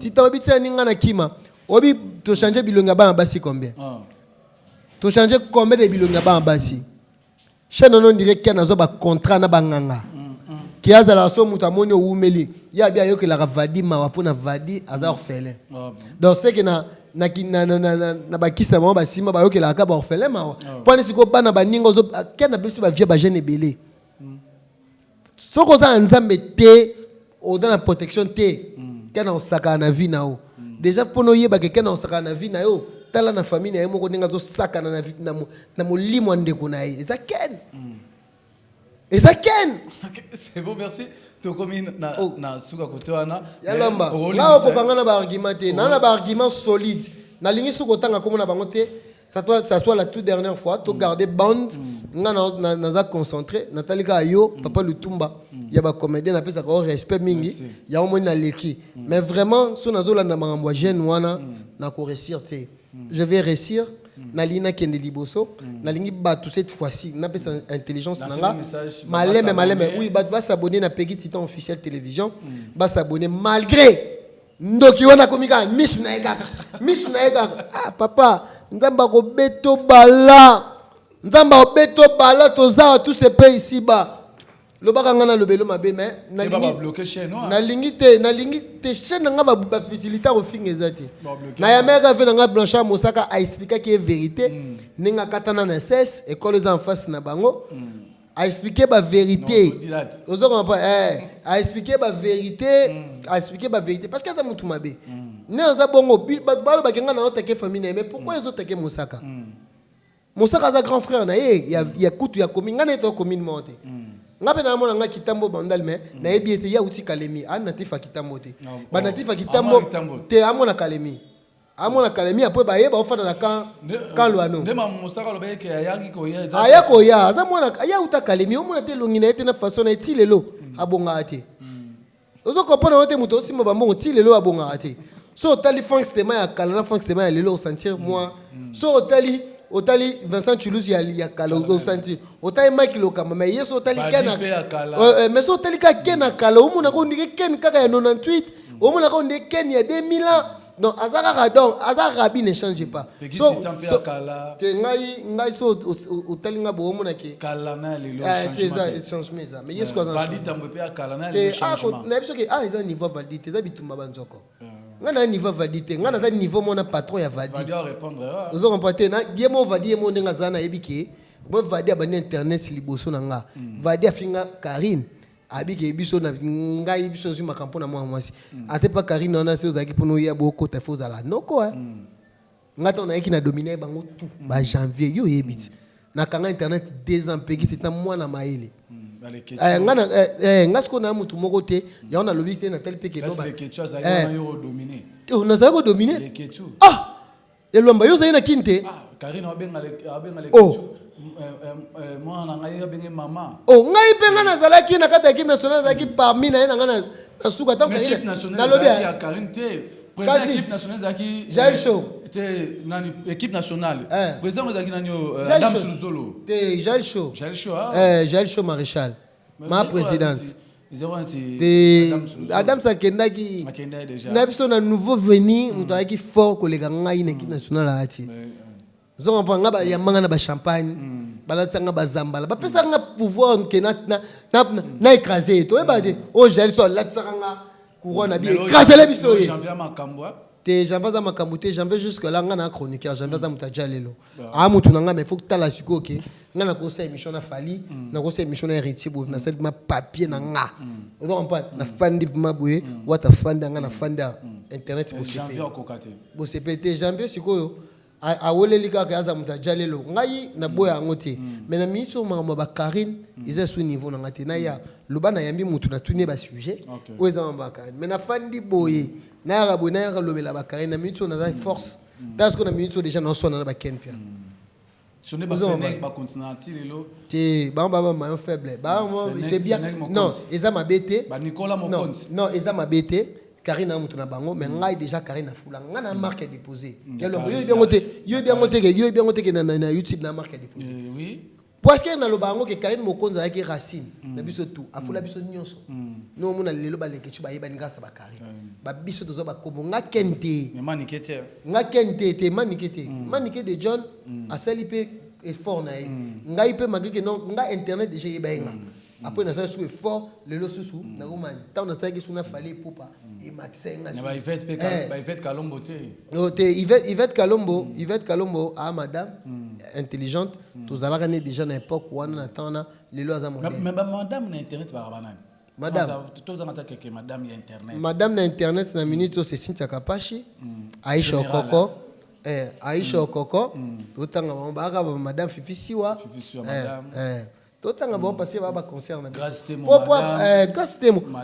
tu t'as habitué à n'ingana kima. Obi, tu changes bilonga ba basi combien? Tu changes combien de bilonga ba basi? Chez nous on dirait qu'il y a un contrat na banganga. Qui a la somme mutamoni ou meli. Il y a bien que la vadi ma wapona vadi à orphelin. Donc c'est que na bakisa mama basima ba yokela ka ba orphelin ma pone siko bana baninga zo kena biso ba vie ba jeune belé soko za nzambe te o dans la protection te kena osaka na vie na o déjà pono yeba ke kena osaka na vie na yo tala na famille na yo moko ninga zo saka na vie na molimo ndeko na ye eza ken c'est bon merci. To komi na suka kotoana ya lamba na okokanga na ba argument te na ba argument solide na lingi suko tanga komo na bango te ça soit la toute dernière fois to garder bande nga na za concentré Nathalie ka yo papa Lutumba ya ba comédien na pesa ko respect mingi ya omoni na leki mais vraiment so na zo la na mambo jeune wana na ko réussir te je vais réussir na lina kende liboso na lingi batu cette fois-ci na pesa intelligence nanga maleme oui batu ba s'abonner na Peggy Titan officiel télévision ba s'abonner malgré ndoki wana komika miss na ega ah papa nzamba ko beto bala toza tous ces pays ici bas le bakanga na lobelo mabe mais na lingi te chaîne nga ba facilité ko finga ezati na ya meka ve nga Blanchard Mosaka a expliqué que vérité ninga katana na SS école en face na bango a expliqué ba vérité ozo comprend a expliqué ba vérité parce que ça mutu mabe ne za bongo balo bakenga na otake famille mais pourquoi ils otake Mosaka Mosaka za grand frère na ye ya kutu ya kominga na to commune monte ngape na mona nga kitambo bandal mais na ebiete ya uti kalemi an natif kitambo te ba natif kitambo te amona kalemi après ba yeba ofana na kan loano ndema Mosaka lobe ke aya ko ya za mona aya uta kalemi o mona te longi na ete na façon na ti lelo abonga ate ozo kopona ote muto osima ba mbongo ti lelo abonga ate so tali fonctionnement ya kala na fonctionnement ya lelo sentir moi so Otali Vincent Toulouse ya kala au senti otali Mike Lokama mais yeso otali kena mais so otali ka kena kala omuna ko ndike ken kaka ya 98 omuna ko ndike ken ya 2000 ans donc azaka bi ne change pas so te ngai so otali nga bo omuna ke kala na lelo changement ça mais yeso ko validi tambo pe kala na lelo changement na biso ke ils ont niveau validité za bitumba banzoko ngana niveau validité ngana za niveau mon patron ya vadi va doit répondre vous avez compris na diemo vadi mo ndenga zana ebike bo vadi abani internet liboso na nga vadi afinga Karine abike biso na ngai biso zu makampo na moi mwasi ate pa Karine on a se ozaki pono ya boko ta foza la noko ngata on a ki na dominer bango tout ba janvier yo yebiti na kanga internet 2 ans peki tita mwana maele ngana ngasko na mutu moko te ya ona lobi te na tel peki no ba les questions ça y euro dominer on a ça dominer les questions elomba yo zaina kinte Karine abenga les moi na ngai abenga maman ngai penga na zalaki na kata équipe nationale zalaki parmi na ngana na suka tant Karine na lobi ya Karine te président équipe nationale zaki Jaël Chaud te nani équipe nationale président zaki nani Adam Sunzolo te Jaël Chaud Jaël Chaud maréchal ma présidente Adam Sakendaki na biso na nouveau venu mutaki fort kolega ngai na équipe nationale ati zonga panga ba yamanga na ba champagne balatanga ba zambala ba pesa nga pouvoir ke na écraser to ba de o Jaël Chaud la tsanga couronne bi écraser la biso janvier makambwa te janvier za makambo te janvier jusque là nga na chroniqueur janvier za mutaja lelo mutu nanga mais faut que tala siko ke nga na conseil émission na fali na conseil émission na héritier bo na sel ma papier na nga on pas na fandi ma boye wata fanda nga na fanda internet bo janvier okokate bo CPT janvier siko a woleli ka za mutaja lelo ngai na boya ngote mais na minso ma Karine ils sont niveau na ngate na ya lobana yambi mutu na tunie ba sujet oza ma Karine mais na fandi boye na ya boye na ya lobela ba Karine na minso na za force parce que na minso déjà na sona na ba ken pia ce n'est pas Fenech ba continental lelo ti ba maillon faible ba c'est bien non eza mabete ba Nicolas Mokonzi non eza mabete Karine mutu na bango mais ngai déjà Karine na fula nga na marque déposé yo bien ngote ke na YouTube na marque déposé oui parce que na lo bango ke Karine Mokonzi avec racine na biso tout afula biso nyonso no mona lelo ba lekechu ba yeba ngasa ba Karine ba biso tozo ba kobo nga kente te manike de John asali pe effort na ngai pe magike non nga internet déjà yeba nga après na ça sous effort lelo susu na romani tant na ça ki suna fallait popa et matisa nga ba Yvette Kalombo te no te Yvette Kalombo a madame intelligente tous ala gagner déjà na époque wana na tana lelo aza modèle mais madame na internet ba banani madame tout dans attaque que madame ya internet madame na internet na minute c'est Cynthia Kapashi Aisha Okoko Aisha Okoko totanga ba madame Fifisiwa madame totanga bon parce que ba concert na grâce temo po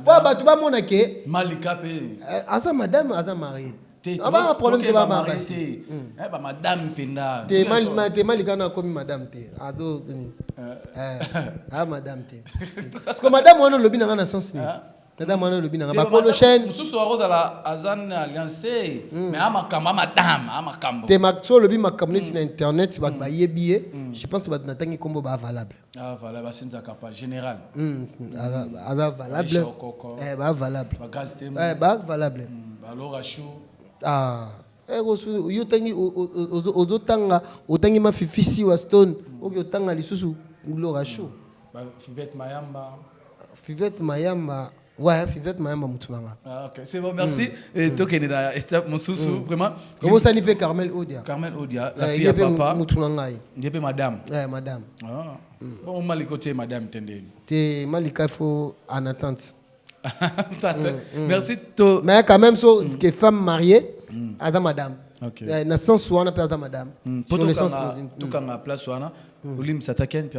ba tu ba mona ke Malika pe asa madame asa mariée aba problème te ba basi ba madame penda te Malika na komi madame te ado madame te parce que madame on lobi na sens ni madame on lobi na ba polo chaîne mususu aroza la azan alliance mais amakamba madame te makso lobi makamne sur internet ba yebié je pense ba natangi kombo ba valable valable sinza capa général valable ba valable ba valable alors chou yo tangi ozotanga otangi mafifisi wa stone oki otanga lisusu lora chou Fivette Mayamba ouais Fivette Mayamba mutunanga ok c'est bon merci et tokene na étape mususu vraiment comment ça ni pe Carmel Odia la fille à papa mutunanga yepe madame madame bon maliko te madame tendeni te malika faut en attente merci to mais quand même so que femme mariée ada madame ok na sens wana pe ada madame pour le sens tout quand ma place wana olim sataken puis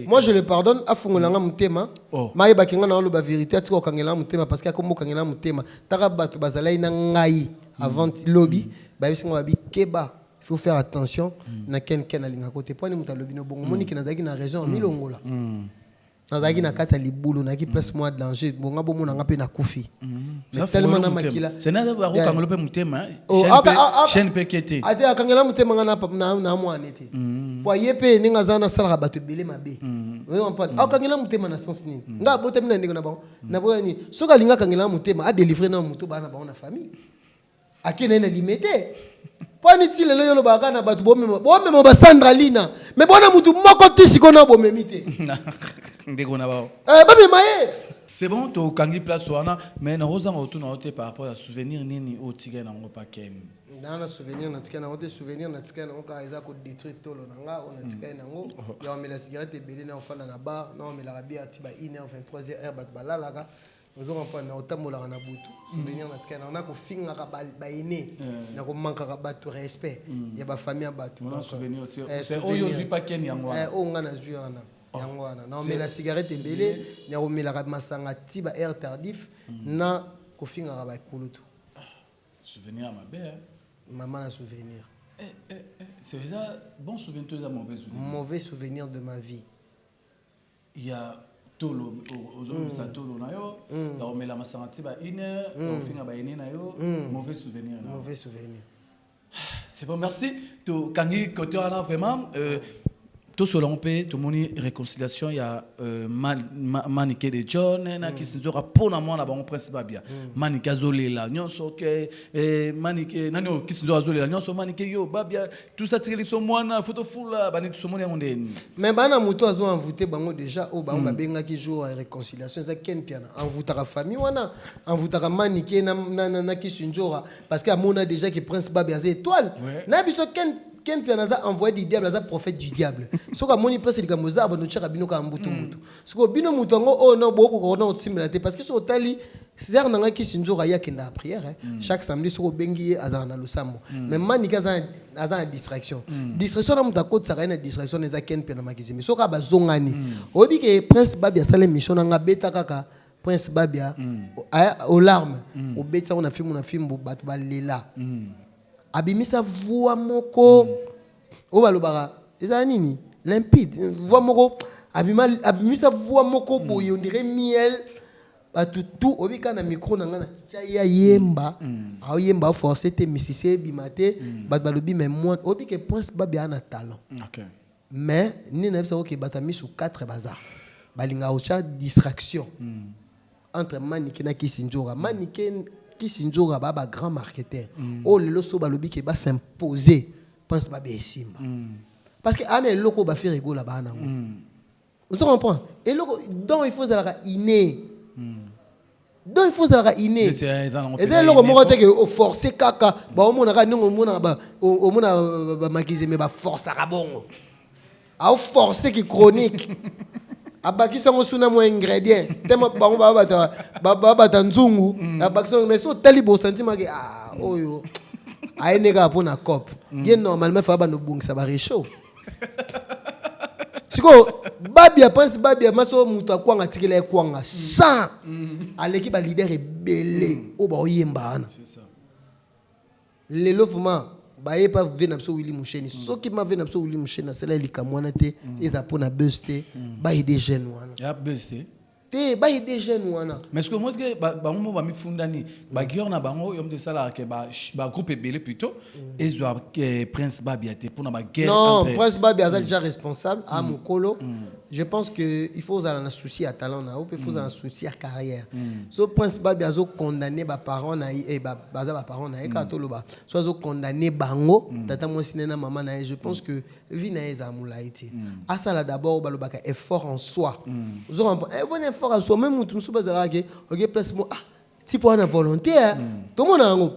moi je le pardonne afungolanga mutema maye bakinga na lo ba vérité atiko kangela mutema parce que akombo kangela mutema taka bato bazalai na ngai avant lobby ba bisinga ba bikeba il faut faire attention na ken alinga côté point muta lobby no bongo moni kina daki na raison milongola na daki na kata libulu na ki place moi danger bonga bomo na ngape na kufi tellement na makila c'est na ba ko kangelo pe mutema chaîne pekete ate akangela mutema na moi nete po yepe ninga zana sala bato belé mabe on parle akangela mutema na sens ni nga bote mina ndiko na ba na bo ni soka linga kangela mutema a délivrer na mutu bana ba na famille akina na limité po ni ti lelo yolo ba kana bato bomema ba Sandra Lina mais bona mutu moko ti sikona bomemite ndeko na ba ba memaye C'est bon, tu as place mais nous avons retourné par rapport à souvenir nini au tigre dans le paquet. Dans le souvenir, on souvenir, on détruit tout le nanga, on a tika nango, ya on met la cigarette et belé na fana na bar, non mais la rabia tiba 1h 23h bat balala nous avons pas na otamola na butu. Souvenir na tika on a ko finga ka ba ine, na ko manka ka ba tout respect, ya ba famille ba tout. Souvenir, c'est oyo zui paquet yango. O ngana zui ana. Non mais la cigarette est belée, na on met la masanga tiba air tardif, na ko finga ka ba kulutu. Souvenir ma belle. Maman a souvenir. C'est ça, bon souvenir, tu as mauvais souvenir. Mauvais souvenir de ma vie. Il y a Tolo, aujourd'hui, ça Tolo, on met la massangati, on finit à une mauvais souvenir. Mauvais souvenir. C'est bon, merci. Quand il côté vraiment, tout selon paix, tout le monde réconciliation, il y a maniqué de John, qui se dira pour la moi on prince babia. Maniqué zolé la, non so que maniqué, non qui se dira zolé la, non so maniqué yo babia, tout ça tiré sur moi na photo full là, bani tout ce monde on est. Mais bana muto azo envoûté bango déjà au ba benga qui joue à réconciliation, ça ken piana. Envoûta la famille wana, envoûta la maniqué na qui sinjora parce que amona déjà que prince babia c'est étoile. Na biso ken piana envoyé du diable, ça prophète du diable. Soka moni place de gamoza ba no chaka bino ka mbutu mbutu. Soko bino mutongo oh non boko ko na otimilate parce que so tali César nanga ki sinjora ya kenda prière chaque samedi soko bengi azana lo sambo. Mais manika za distraction. Distraction na muta ko tsaka na distraction eza ken piana makizimi. Soka ba zongani. Obi ke prince babia sale mission nga beta kaka prince babia aux larmes. Au beta on a film bat balela. Abimisa voix moko o balobara eza nini limpide voix moko abimisa voix moko boye on dirait miel tout obika na micro na ngana ya yemba a yemba forcer te misise bimate bat balobi mais moi obike prince babia na talent mais ni na biso ke batami sous 4 bazar balinga ocha distraction entre Maniké na Kisinjora Maniké Kisinjora baba grand marketeur oh le so balobi ke ba s'imposer pense ba besimba parce que ane loko ba faire rigolo là-bas nango vous comprenez et loko donc il faut zalaka inné donc il faut zalaka inné et c'est loko moko te ke forcer kaka ba omona ka ndongo omona ba omona ba makize me ba forcer ka bongo a forcer ki chronique abaki songo suna mo ingrédient tema bango baba nzungu abaki songo mais so tali bo sentiment ke oyo ayeneka pona cop ye normalement fa ba no bungisa ba réchaud siko babia pense babia maso muto akwanga tikela ekwanga sans aleki ba leader ebele o ba oyemba na c'est ça lelo vraiment baye pas venir na so Willy Musheni soki ma venir na so Willy Musheni c'est là likamwana te eza pona buster ba ide jeune wana ya buster te ba ide jeune wana mais ce que moi que ba mo ba mi fundani ba gior na bango yom de sala ke ba groupe belé plutôt et zo prince babia te pona ba guerre non prince babia est déjà responsable à Mokolo je pense que il faut avoir un souci à talent na il faut un souci à carrière so prince babia zo condamné ba parents na et ba parents na e ka to loba so zo condamné bango tata mo sinena maman na je pense que vie na eza mulaiti asala d'abord ba lobaka effort en soi zo bon effort en soi même mutu so bazala ke OK place mo type on a volonté tout le monde a un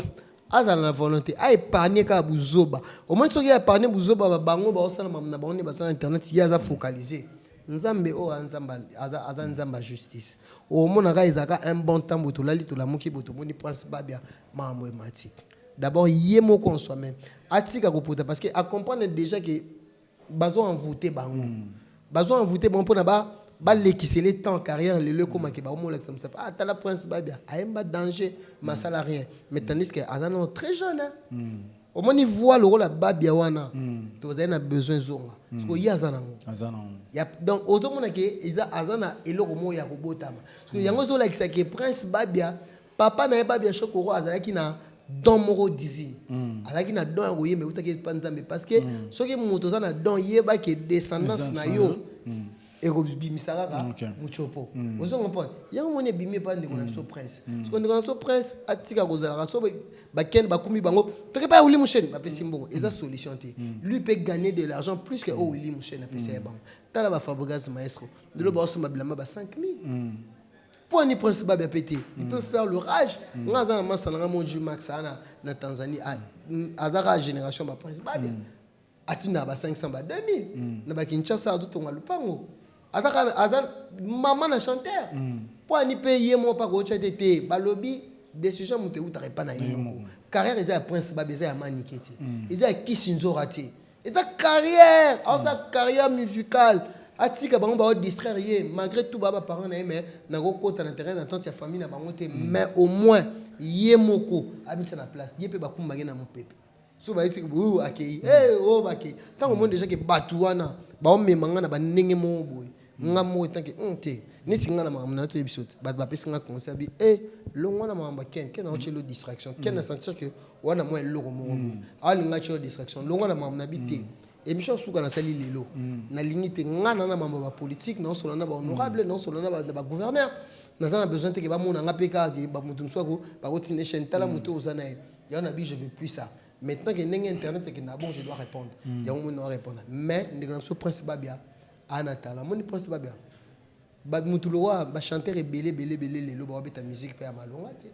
azala na volonté a épargner ka buzoba au moins soki épargner buzoba bango ba osala na bango ba sur internet ya za focaliser nzambe o nzamba aza nzamba justice au mona ka izaka un bon temps boto lali to la moki boto boni prince babia mambo emati d'abord yemo kon soi-même atika ko pota parce que à comprendre déjà que bazo envoûter bango bazo envoûter bon pona ba lekisele temps carrière le comme ke ba mo l'exemple ça ta la prince babia aemba danger masala rien mais tandis que azana très jeune au moins il voit le rôle à babia wana to a besoin zonga parce que yazana ya donc ozo mona ke iza azana eloko mo ya kobotama parce que yango zo la ke prince babia papa na babia chokoro azalaki na don moro divin azalaki na don ya yembe utaki panzambe parce que soki moto za na don yeba ke descendance na yo et bimisaka muchopo ozo comprendre yango moni bimi pa ndeko na so prince parce que ndeko na so prince atika kozala so ba ken ba kumi bango to ke pa Willy Musheni ba pesi mbongo eza solution te lui peut gagner de l'argent plus que Willy Musheni a pesi bango tala ba Fabregas maestro de lo ba so mabilamba ba 5000 Pour ni prince Babia pété, il peut faire le rage. Nous avons mon Dieu Max na Tanzanie à génération ba prince Babia. Atina ba 500 ba 2000. Na ba Kinshasa tout on lupango. Ataka maman na chanteur. Pour ni payer mon pas go tete ba lobby décision monte ou t'arrête pas na yimo. Carrière ils a prince Babia ils a maniketi. Ils a Kisinzo raté. Et ta carrière, sa carrière musicale. Atika bango ba distraire malgré tout baba parents na mais na go kota na terrain d'entente ya famille na bango te mais au moins yemoko habite na place yepe ba kumbage na mopepe so ba iti bu akei o ba kei tant au moins déjà que batuana ba o memanga na ba ndenge mo boy nga mo tant que te ni singa na mamna to episode ba pesi nga conseil bi longo na mamba ken na ochelo distraction ken na sentir que wana mo eloko mo boy ali nga cho distraction longo na mamna bi te émission souka na sali lelo na limite ngana na mambo ba politique non solo na ba honorable non solo na ba gouverneur na a besoin que ba mona nga peka ke ba mutu mswako ba continuer chaîne tala mutu ozana ya na bi je veux plus ça maintenant que n'eng internet que na bon je dois répondre ya on doit répondre mais ndeko na so prince Babia anatala mon prince Babia ba mutu lo wa ba chanteur belé lelo ba beta musique pe ya malonga te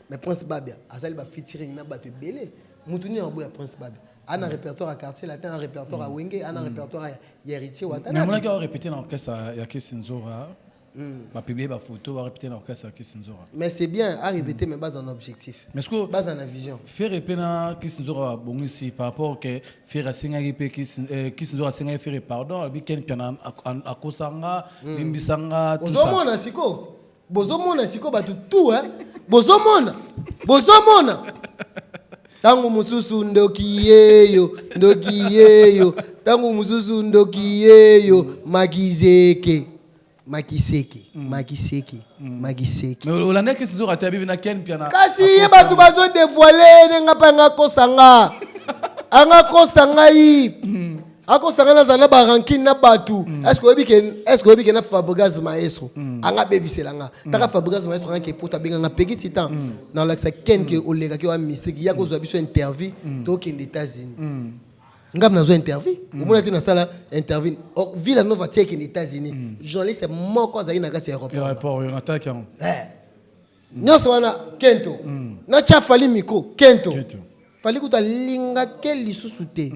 mais prince Babia azali ba featuring na ba te belé mutu ni abo ya prince Babia. Un répertoire à quartier latin, un répertoire à Wenge, un répertoire à Héritier Watanabe. Mais on a répété dans l'orchestre à Kisinzora. Va publier ma photo, va répéter dans l'orchestre à Kisinzora. Mais c'est bien à répéter, mais base dans l'objectif. Mais ce que base dans la vision. Faire répéter dans Kisinzora, bon ici par rapport que faire à Singapore Kisinzora Singapore faire pardon, le week-end piano à Kosanga, Limbisanga, tout ça. Bozomona siko, bozomona siko batu tout hein. Bozomona. Tangu mususu ndoki yeyo tangu mususu ndoki yeyo makiseke mais olanda ke sizo rata bibi na ken piana kasi ye batu bazo dévoiler nga pa nga kosanga anga kosanga yi akosanga na zana ba ranking na batu est-ce que obi ke na Fabregas Maestro anga bebiselanga taka Fabregas Maestro anga ke pota benga nga pegiti temps dans l'accès ken ke olega ke wa mystique ya ko zo biso interview to ke aux États-Unis ngam na zo interview omona te na sala interview Villa Nova teke aux États-Unis journaliste moko za ina kasi aéroport on attaque nyonso wana kento na cha fali miko kento fali kuta linga ke lisusu te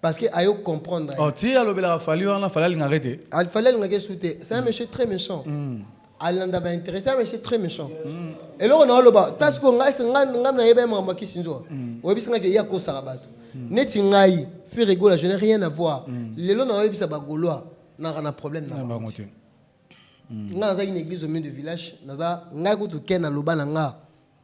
parce que ayo comprendre. Oh, tu as le fallu on a fallu l'arrêter. Il fallait le sauter. C'est un monsieur très méchant. Alanda ba intéressé, un monsieur très méchant. Et là on a le bas. Parce que ngam na yeba mama kisinzo. Oyebisinga ke ya ko sarabato. Neti ngai, fi rigolo, je n'ai rien à voir. Lelo na oyebisa ba goloa, na kana problème na ba. Nga na une église au milieu du village, na nga ko to ken aloba na nga.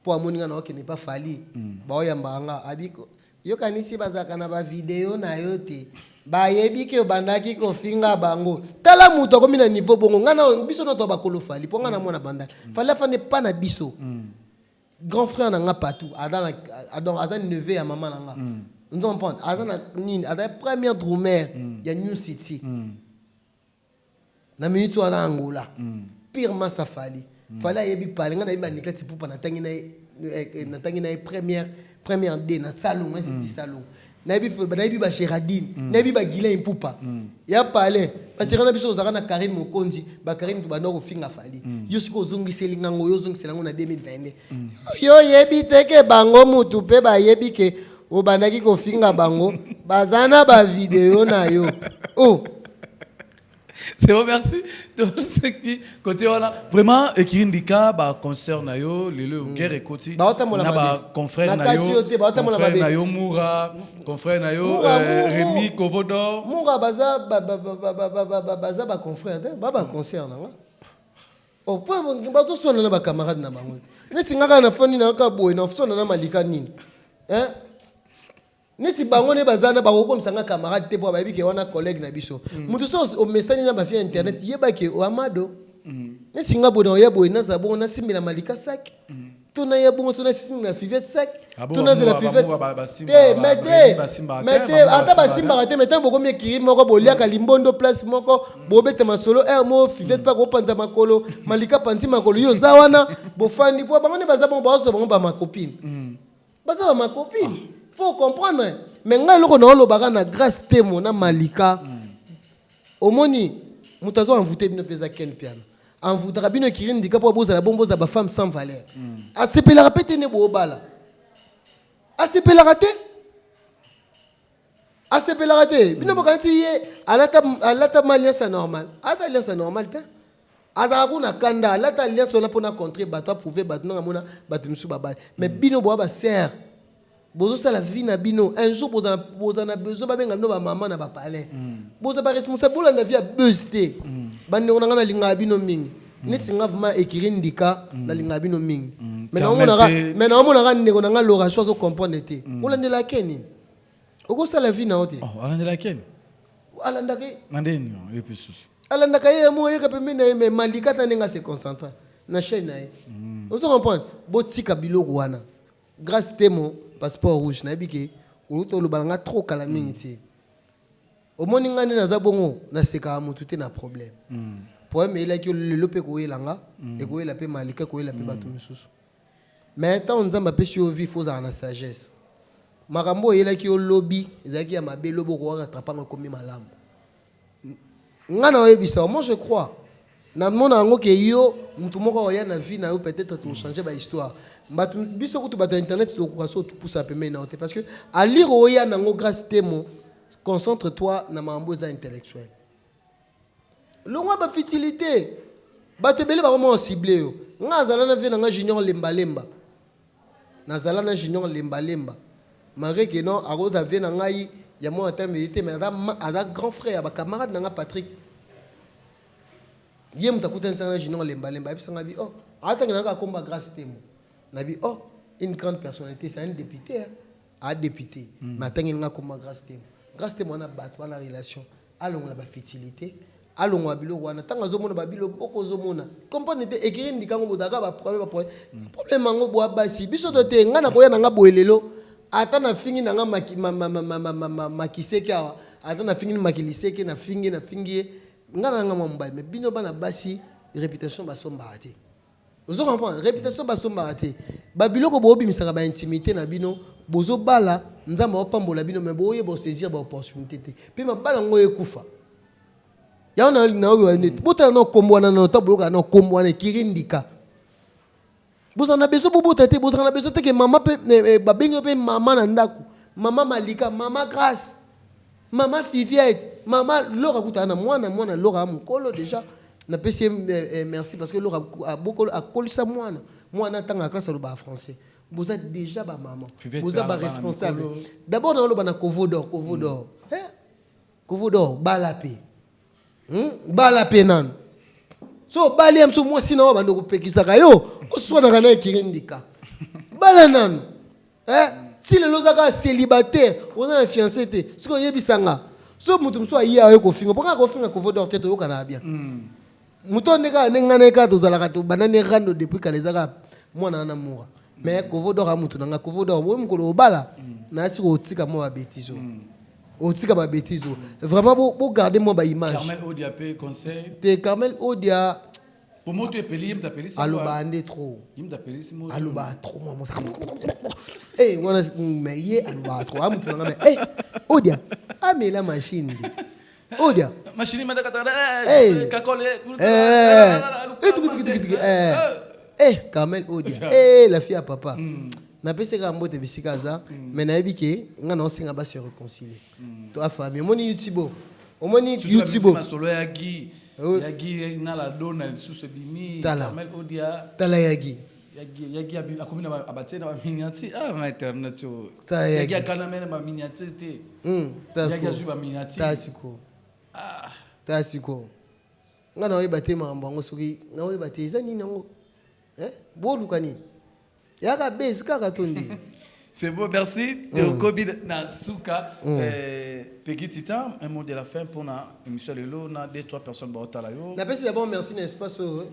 Po amoni nga na o ke ne pas fali. Ba oyamba nga abiko. Yo kanisi bazaka na ba vidéo na yote ba yebi ke bandaki ko finga bango tala muto ko mina niveau bongo ngana biso no to ba kolofali po ngana mona bandaki fallait fa ne pas na biso grand frère na nga patou adan neveu ya maman na nga on comprend adan nini adan première drummer ya New City na minute wa Angola purement safali fallait yebi pale ngana yebi nikati pupa na tangi na première D na salon un city salon nabi ba Géraldine nabi ba Guilain Poupa ya palais parce que na biso zaka na Karim Mokonzi ba Karim to ba no finga fali yo siko zungiseli ngango yo zungisela ngo na 2022 yo yebi teke bango mutu pe ba yebi ke o banaki ko finga bango bazana ba vidéo na yo oh c'est bon, merci. Donc, c'est qui côté voilà vraiment Kirindika ba concert na yo le guerre et côté na ba confrère na yo Moura confrère na yo Rémi Kovodor Moura baza ba confrère ba concert na oh pas ba to sona na ba camarade na bango neti ngaka na foni na ka boy na sona na malika nini hein neti bango ne bazana ba ko msanga camarade te po ba bi ke wana collègue na biso mutu so o message na ba fi internet yeba ke o amado neti ngabo na yebo na zabo na simbi na malika sak tuna yebo tuna simbi na fivette sak tuna zela fivette te mete ata ba simba te mete boko me kiri moko bolia ka limbondo place moko bobete masolo mo fivette pa ko panza makolo malika panzi makolo yo za wana bo fandi po bango ne bazabo ba so bango ba ma copine baza ma copine faut comprendre mais ngai loko na olobaka na grâce temo na malika omoni mutazo envoûté bino pesa ken piano en vous bino kirindika pour boza la bomboza ba femme sans valeur asepela rapete ne bo bala asepela raté asepela raté bino bakanti ye alata maliance normal ata alliance normal ta azakuna kanda alata alliance on a pour na contrer bato prouver bato na mona bato musu babal mais bino bo ba serre bozo ça la vie na bino un jour boza na besoin ba benga no ba maman na ba palais boza ba responsable la vie a buzzé bande on na linga bino mingi neti nga vraiment écrire ndika na linga bino mingi mais na mona ga ndeko na Laura chose comprendre té on la la keni oko ça la vie na ote on la keni alanda ke mandeni et puis alanda ka ye mo ye ka pembe na mais malika ta nenga se concentrer na chaîne na ye on se comprendre botika biloko wana grâce temo passeport rouge na biki uluto lubalanga trop kala mingi ti au moni ngani na zabongo na seka mutu te na problème problème il a que le lope ko yelanga et ko yela pe malika ko yela pe batu misusu mais tant nzamba pe sur vie faut na sagesse makambo yela ki lobby ezaki ya mabe lobo ko rattrapa ngomi malamu ngana oyebisa moi je crois na mona ngo ke yo mutu moko oya na vie na yo peut-être tout changer ba histoire biso kutu bato internet to ko so pousse un peu mais non parce que à lire oya nango grâce temo concentre-toi na mambo za intellectuel longwa ba facilité bato belé ba vraiment ciblé yo nga zala na vie na junior lemba na zala na junior lemba malgré que non a roda vie na ngai ya mo atteindre milité mais ada grand frère ba camarade na Patrick yem takuta nsana junior lemba bisanga bi oh atanga na komba grâce temo nabi oh une grande personnalité c'est un député a député mais atanga na komba grâce temo na bato na relation allons la fertilité allons wa bilo wana tanga zomona ba bilo boko zomona comprendre te écrire ndikango bodaka ba problème ngo bo basi biso te ngana koya na boelelo ata na fingi na makiseke awa ata na fingi makiliseke na fingi ngana nga mbali mais bino bana basi réputation ba somba raté ozo comprendre réputation ba somba raté ba biloko bo bimisaka ba intimité na bino bozo bala nzamba opambola bino mais boye bo saisir ba opportunité te pe mabala ngo ekufa ya ona na oyo net botala no kombwana na to boyoka no kombwana kirindika bozo na beso bobota te bozo na beso te ke mama pe ba bengo pe mama na ndako mama malika mama grâce Maman Fiviette, maman Laura Koutana, moi Laura Mukolo déjà. Na pesi merci parce que Laura a beaucoup à coller ça moi na tanga classe à français. Vous êtes déjà ba maman. Vous êtes responsable. D'abord dans le bana Kovodor. Kovodor balapé. Balapé nan. So baliam so moi sinon bando ko pekisaka yo, ko so na kana kirindika. Balanan. Si le lozaka célibataire, on a un fiancé, ce qu'on y a bisanga. So mutum so iya ayo ko fingo, pourquoi ko fingo ko vodor tete yo kana bien. Muton neka neka to zalaka to banane rando depuis kalezaka mwana na moura. Mais ko vodor a mutu nanga ko vodor wo mko lo bala na si ko tika mo ba bêtiso. O tika ba bêtiso. Vraiment bo garder mo ba image. Carmel Odia pe conseil. Te Carmel Odia pour moi tu es payé, me t'appelles ça. Aluba ande trop. Il me t'appelle ça. Aluba trop moi. Eh, on a mais hier aluba trop. Am tu mais eh Odia, amé la machine. Odia. Machine m'a dakata. Kakole. Kamel Odia. Eh, la fille à papa. Na pese ka mbote bisikaza, mais na ebike nga na osinga ba se réconcilier. To famille, moni YouTube. O moni YouTube. Ma solo ya Guy. Yagi na la dona sous ce bimi Carmel Odia tala yagi akomina abatena ba miniati ma internet yagi akana mena ba miniati te yagi azu ba miniati tasiko ngana we batema mbango soki na we bateza nini ngo bolukani yaka base kaka tondi. C'est beau, merci. Kobi Nasuka, Petit Titan, un mot de la fin pour la émission de l'eau. On a 2-3 personnes qui sont là. D'abord, merci, n'est-ce pas,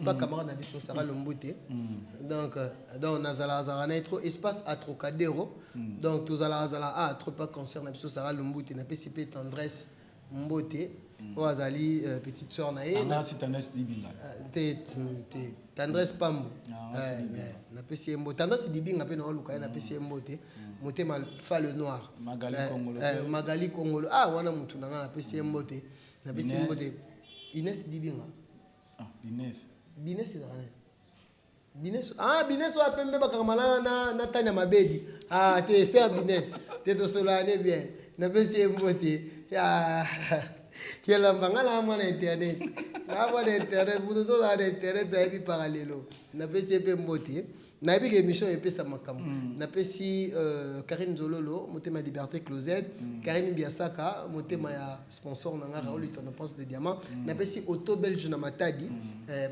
pas camarade Nabiso Sarah Lombouté. Donc, on a trop espace à Trocadéro. Donc, tous allons à trop pas concert Nabiso Sarah Lombouté. On a PCP tendresse Mboté. On a petite soeur Naé. C'est tendresse Dibinga. Tendresse Pambo. Na PCP Mboté. Tendresse Dibinga, na PCP Mboté. Motema fa le noir. Magali Kongolo. Ah, wana mutu na PCP Mboté. Na PCP Mboté. Inès Dibinga. Inès. Binès c'est rien. Binès wa pembe bakamala na tanya mabedi. T'es c'est Binès. T'es to solane bien. Na pesi mbote. Quel ambangala mon internet. Na mon internet, vous tous à internet et parallèlo. Na pesi mbote. Na bi émission et pesa makam. Na pesi Karine Zololo, motema Liberté Closet, Karine Biasaka, motema ya sponsor nanga Raoul ton pense de diamant. Na pesi Auto Belge na Matadi,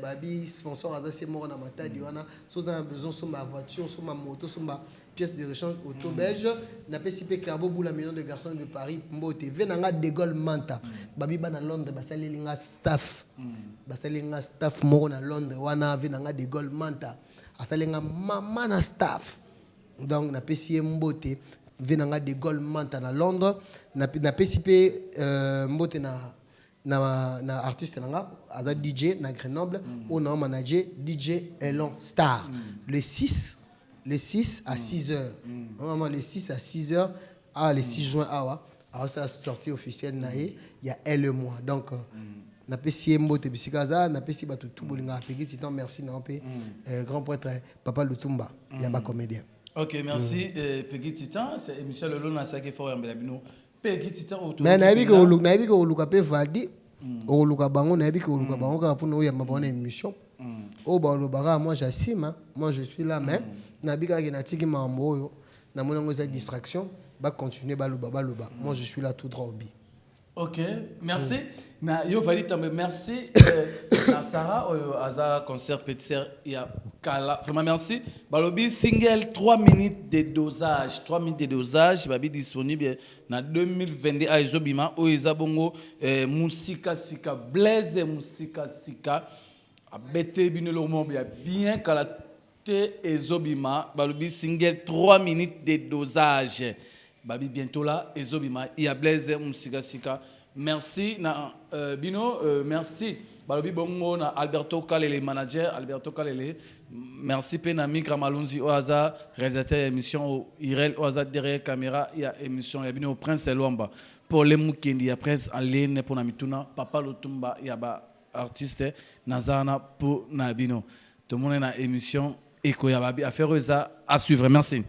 babi sponsor aza c'est mort na Matadi wana, so dans besoin sur ma voiture, sur ma moto, sur ma pièce de rechange Auto Belge. Na pesi pe Clairbeau Boula million de garçons de Paris, mbote venanga de Gaulle Manta. Babi ba na Londres basali linga staff. Basali linga staff moro na Londres wana venanga de Gaulle Manta. Asalenga mama na staff donc na pesi mbote venanga de Gaulle Manta na Londres na pesi pe mbote na artiste nanga ada DJ na Grenoble on a managé DJ Elon Star le 6 à 6h vraiment le 6 à 6h le 6 juin alors ça sortie officielle na il y a elle et moi donc na pesi mbote bisikaza na pesi batu tout bolinga peki titan merci na pe grand prêtre Papa Lutumba ya ba comédien. OK, merci Peggy Titan, c'est émission le long na ça qui fort en belabino. Peggy Titan autour. Mais na bi ko luka pe valdi o luka bango na bi ko luka bango ka pour ya mabona émission. O ba lo bara moi j'assume moi je suis là mais na bi ka na tiki mambo yo na mona ngoza distraction ba continuer ba loba. Moi je suis là tout droit au bi. OK, merci. Na yo valide merci na Sarah aza concert petit ya kala vraiment merci balobi single 3 minutes de dosage babi disponible na 2022 a ezobima o ezabongo musika sika blaze musika sika abete binelo mo bien kala te ezobima balobi single 3 minutes de dosage babi bientôt là ezobima ya blaze musika sika. Merci na Bino, merci balobi bongo na Alberto Kalele manager Alberto Kalele, merci pe na Mikra Malunzi Oaza réalisateur émission Irel Oaza derrière caméra ya émission ya Bino Prince Elwamba pour les mukendi ya Prince en ligne pour na mituna Papa Lutumba ya ba artiste nazana pour na Bino tout le monde na émission Eko ya babi affaire à suivre. Merci.